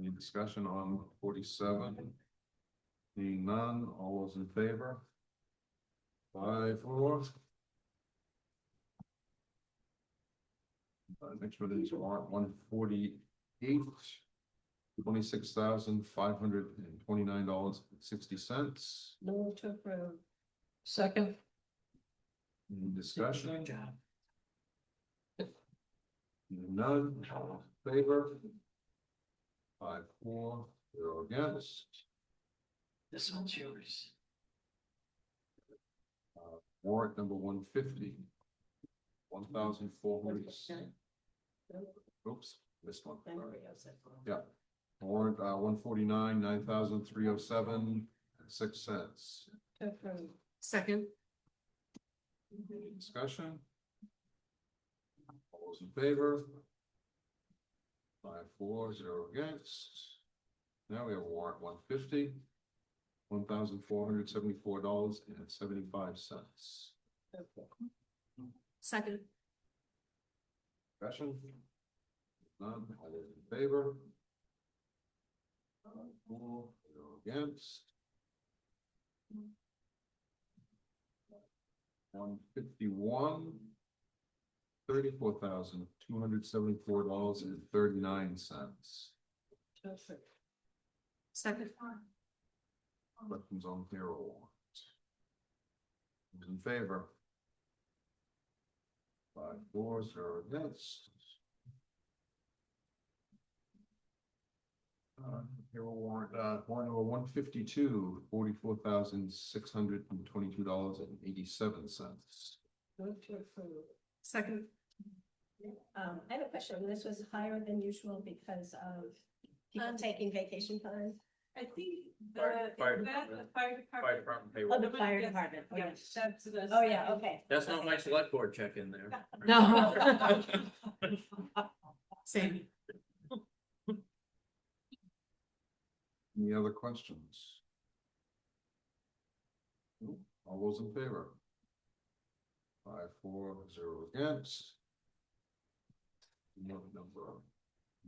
Any discussion on 47? Being none, all those in favor? 5, 4. Next one is warrant 148, $26,529.60. Move to approve. Second. Any discussion? Good job. None, all in favor? 5, 4, 0 against. This one's yours. Warrant number 150. 1,400. Oops, missed one. Sorry. Yeah. Warrant 149, 9,307.06. Second. Any discussion? All those in favor? 5-4-0 against. Now we have warrant 150. $1,474.75. Second. Discussion? None, all those in favor? 4-0 against. 151. $34,274.39. Second. Questions on payroll warrant? Those in favor? 5-4-0 against. Payroll warrant, warrant number 152, $44,622.87. Second. I have a question. This was higher than usual because of people taking vacation time? I think Fire fire department. department. Fire department Oh, payroll. the fire department. Okay. Yes, that's the. Oh, yeah, okay. That's not my select board check in there. No. Same. Any other questions? Nope. All those in favor? 5-4-0 against. Number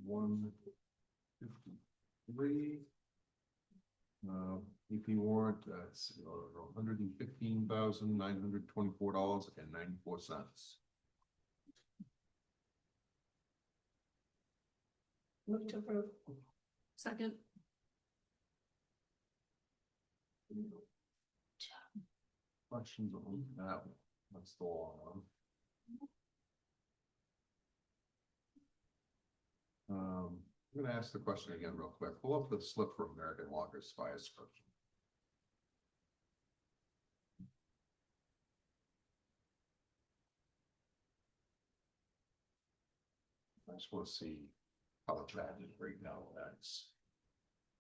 153. EP warrant, that's $115,924.94. Move to approve. Second. Questions on that one? That's the long one. I'm gonna ask the question again real quick. Pull up the slip for American Walker's fire description. I just want to see how bad it is right now. That's.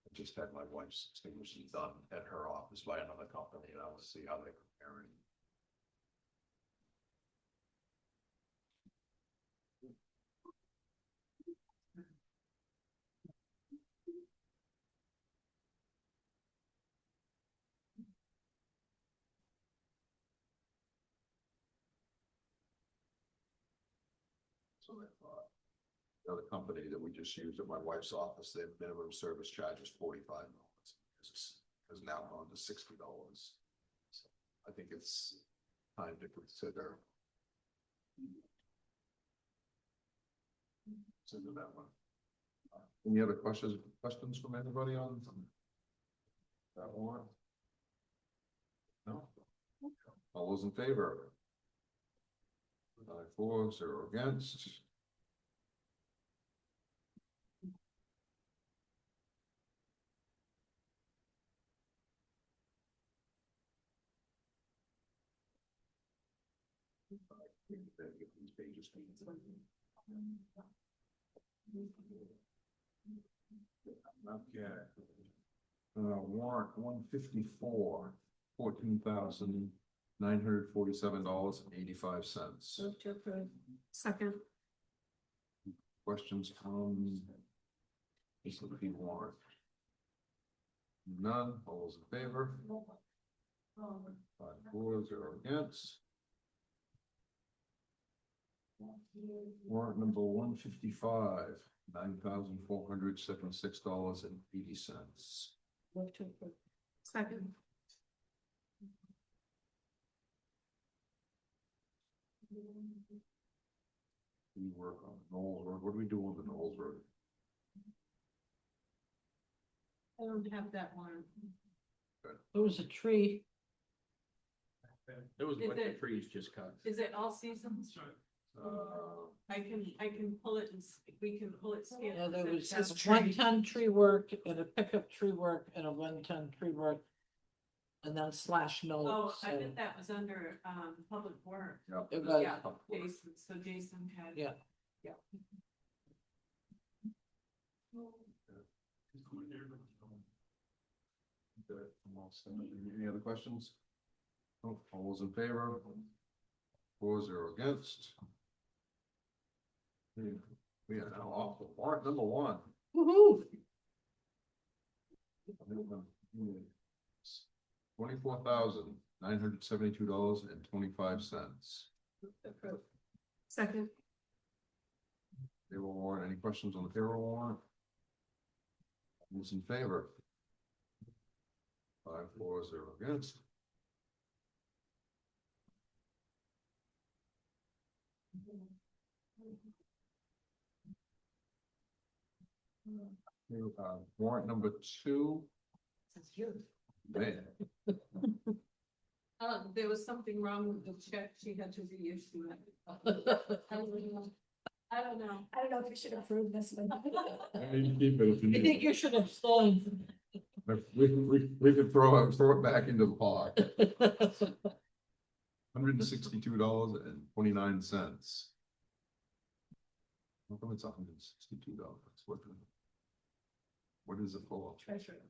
I just had my wife's extinguishing done at her office by another company, and I want to see how they compare it. So the other company that we just used at my wife's office, their minimum service charge is $45. Has now gone to $60. So I think it's time to consider. Consider that one. Any other questions from anybody on that one? No? All those in favor? 5-4-0 against. Okay. Warrant 154, $14,947.85. Move to approve. Second. Questions on this warrant? None. All those in favor? 5-4-0 against. Warrant number 155, $9,476.80. Move to approve. Second. We work on Knowles Road. What do we do on the Knowles Road? I don't have that one. There was a tree. There was a Is bunch of it- trees just cut. Is it all seasons? I can pull it and we can pull it. scanned. Yeah, there was That's a 1-ton tree work and a pickup tree work and a 1-ton tree work. And then slash Oh, notes. I bet that was under, public work. It was. Yeah, Jason, so Jason had. Yeah. Yeah. Okay, I'm all set. Any other questions? No, all those in favor? 4-0 against. We are now off to warrant number 1. Woo-hoo. $24,972.25. Second. Payroll warrant, any questions on the payroll warrant? Who's in favor? 5-4-0 against. Warrant number 2. That's you. Man, There was something wrong with the check. She had to reissue it. I don't know. I don't know if we should approve this one. you keep it if you I need think it. you should abstain. We could throw it back into the pot. $162.29. How come it's $162? What is it for? Treasurer.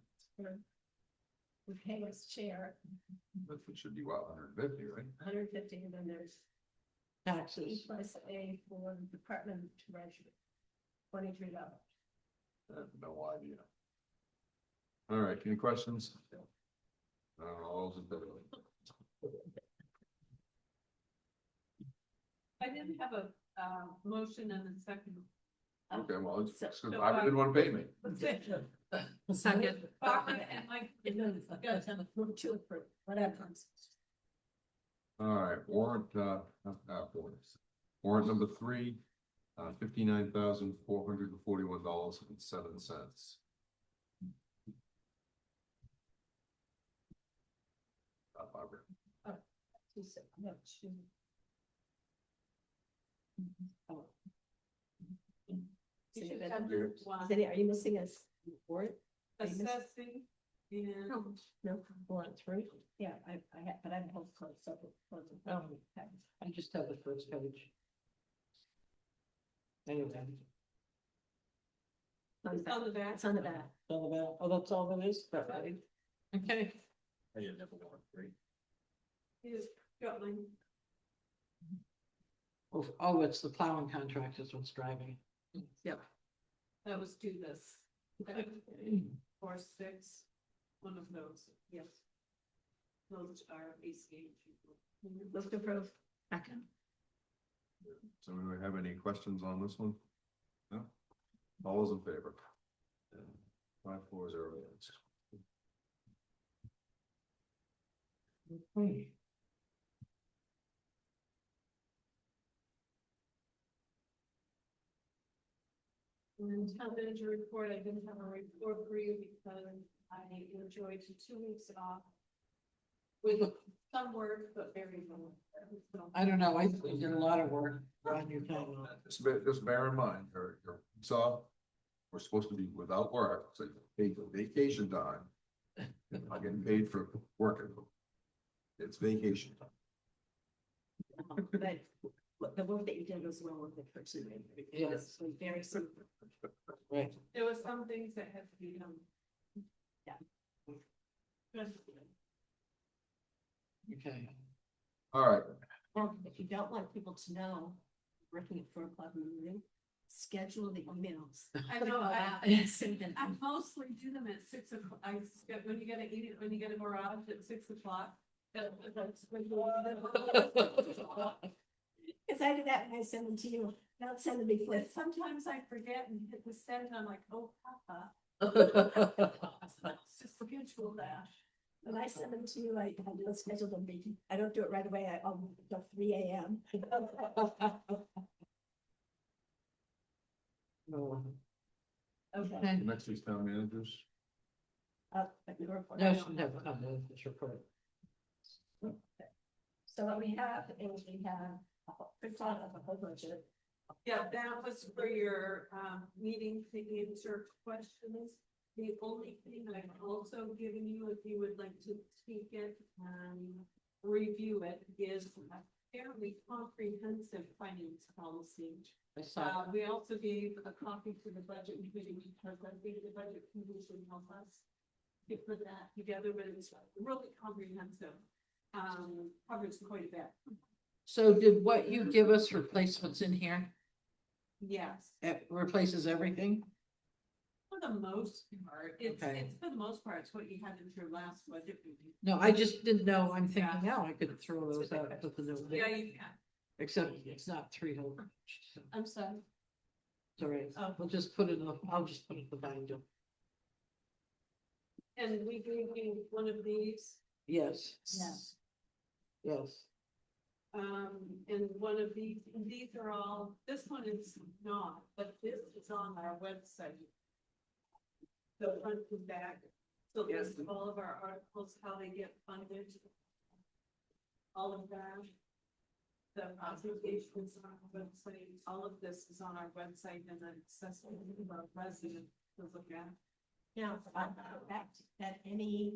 We pay as chair, That should be what, 150, right? 150, and then there's Taxes. plus A for the Department of Treasury, $23. I have no idea. All right, any questions? All those in favor? I didn't have a, motion and a second. Okay, well, it's because So, I didn't want to pay me. Second. Barbara and Mike. To approve, whatever. All right, warrant, warrant number 3, $59,441.07. Barbara. Are you missing a warrant? Assessing and. No, warrant 3? Yeah, I have, but I have both closed, so. I just have the first page. Anyway. It's on the back. It's on the back. On the back. Oh, that's all that is? Right. Okay. I didn't have a warrant, right? Is Rutland. Oh, it's the plowing contract is what's driving. Yep. That was due this. 4, 6, one of those, yes. Those are ACH. Move to approve. Second. So do we have any questions on this one? No? All those in favor? 5-4-0 against. Okay. And town manager report, I didn't have a report for you because I enjoyed 2 weeks off. With some work, but very little. I don't know, I did a lot of work on your time. Just bear in mind, your saw, we're supposed to be without work, so you paid for vacation time. You're not getting paid for working. It's vacation time. But the work that you did was well worth it personally. Yes. It was very simple. Right. There were some things that had to be done. Okay. All right, Now, if you don't want people to know, working at 4 o'clock in the morning, schedule the emails. I know, Send them. I mostly do them at 6 o'clock. When you get to eat it, when you get a garage at 6 o'clock. That's when Because I do that when I send them to you. I don't send them before. But sometimes I forget and hit the send, and I'm like, oh, Papa. Let's just schedule that. When I send them to you, I don't schedule them. I don't do it right away. I'll go 3 a.m. Okay. next week's town managers. Your report. No, she never come to this report. So what we have is we have a whole bunch of. Yeah, that was for your meeting to answer questions. The only thing I've also given you, if you would like to take it and review it, is a fairly comprehensive finance policy. We also gave a copy to the budget committee because I think the budget committee should help us to put that together, but it's really comprehensive. Covers quite a bit. So did what you give us replace what's in here? Yes. It replaces everything? For the most part, Okay. it's for the most part, it's what you had in your last budget meeting. No, I just didn't know. I'm thinking, now I could throw those out with the new. Yeah, you can. Except it's not 300. So I'm sorry. it's all right. Oh. We'll just put it in, I'll just put it in the binder. And we gave you one of these. Yes. Yes. Yes. And one of these are all, this one is not, but this is on our website. The front and back, so this all of our articles, how they get funded. All of that. The presentations on our website, all of this is on our website and then accessible to our residents to look at. Now, that any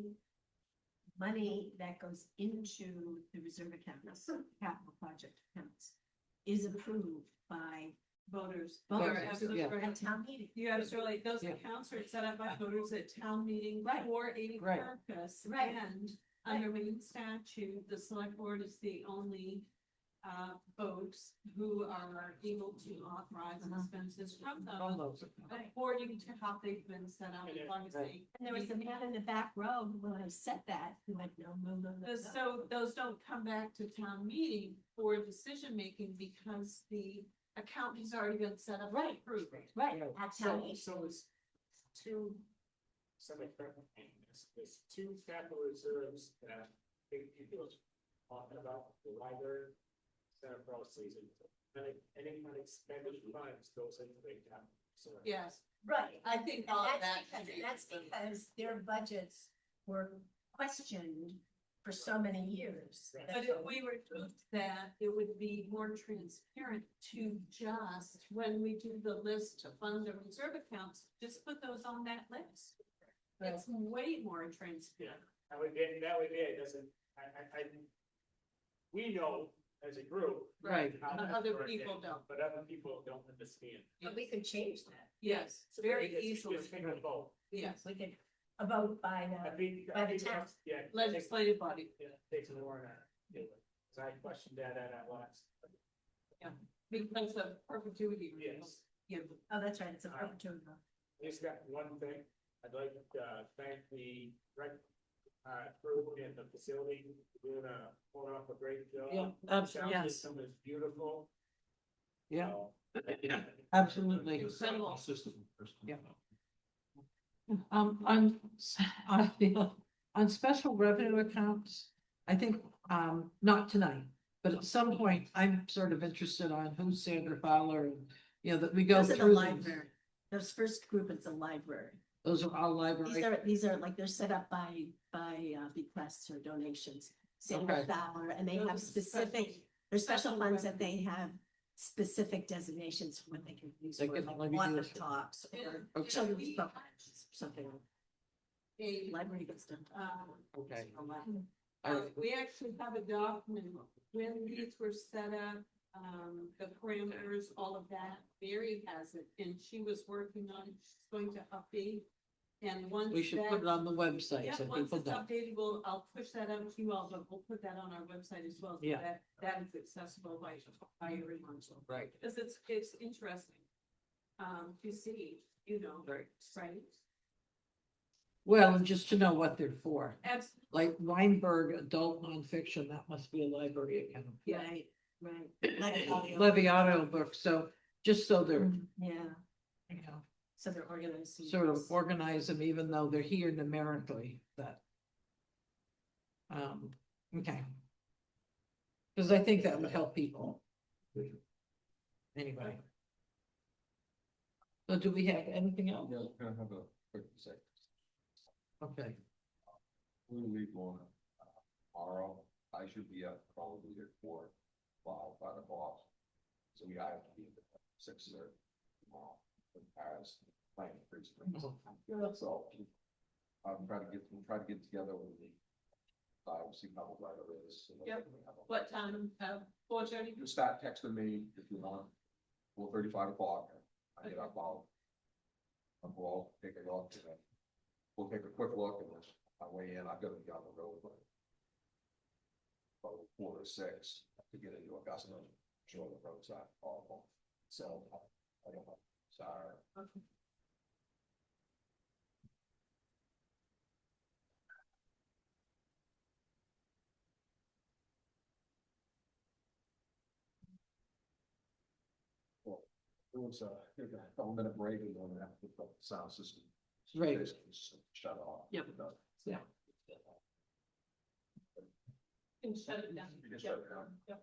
money that goes into the reserve accounts, capital project accounts, is approved by Voters. voters You're absolutely yeah. right. at town meeting. You absolutely, those Yeah. accounts are set up by voters at town meeting Right. for a Right. purpose. Right. And under main statute, the select board is the only folks who are able to authorize expenses from All them those. according to how they've been set up, as long as they. And there was a man in the back row who when I said that, who went, no, no, no, no, no. So those don't come back to town meeting for decision making because the account has already been set up. and Right. approved. Right, at town So, meeting. so it's two, somebody correct me, there's two capital reserves that people talking about the library. Center for all season, any unexpended funds goes into the capital. reserve. Yes, Right. I think And all of that's that. because, that's because their budgets were questioned for so many years. Right. But if we removed that, it would be more transparent to just, when we do the list to fund the reserve accounts, just put those on that list. It's way more transparent. That would be, it doesn't, we know as a group. Right. how that's Other working, people don't. But other people don't understand. But we could change that. Yes, very It's easily. just take a vote. Yes, We could vote by I think, by I the think, town. yeah. legislative body. Yeah, takes more than that. Cause I questioned that at our last. Because of perpetuity. Yes. Yeah. Oh, that's right, it's a perpetuity. I just got one thing, I'd like to thank the rec, crew and the facility, doing pulling off a great job. Yeah, The sound yes. system is beautiful. Yeah, So, absolutely. Incredible. Yeah. On, on special revenue accounts, I think, not tonight, but at some point, I'm sort of interested on who's Sandra Fowler and, you know, that we go Those are the through. these. library. Those first group, it's a library. Those are all library. These are like, they're set up by bequests or donations. Sandra Okay. Fowler, and they Those have are specific, there's special funds that they have specific designations for what they can use They for, can like only water use- talks or Okay. children's programs, something. A, Library gets done. Okay. We actually have a document, when these were set up, the parameters, all of that, Mary has it, and she was working on, it. She's going to update. And once We should put it on the website Yeah, so once people it's know. updated, I'll push that out to you all, but we'll put that on our website as well. So Yeah. that is accessible by everyone. Right. Because it's interesting. To see, you know, Right. right? Well, and just to know what they're for, Absolutely. like Weinberg Adult Nonfiction, that must be a library account. Yeah. Right. Levy Auto Books, so just so they're, Yeah, you know, so they're organized. in sort of groups. organize them even though they're here numerically, that. Okay. Cause I think that would help people. Anyway. So do we have anything else? Yeah, can I have a quick second? Okay, We leave on tomorrow. I should be up probably at 5:00. So we have to be at 6:30 tomorrow. In Paris, plan increase. So I'm trying to get together with the, see how the writer is. Yep. What time? 4:30? You start texting me if you want, 4:35 o'clock, I get up, I'll go out, take a look, and then we'll take a quick look, and then on my way in, I've got to be on the road, but about 4 to 6 to get into Augusta, sure the roads are awful, so I don't know, sorry. Okay. It was a couple-minute break and then after the sound system. Right. Basically just shut off. Yep. Yeah. Can shut it down. You can shut it down. Yep.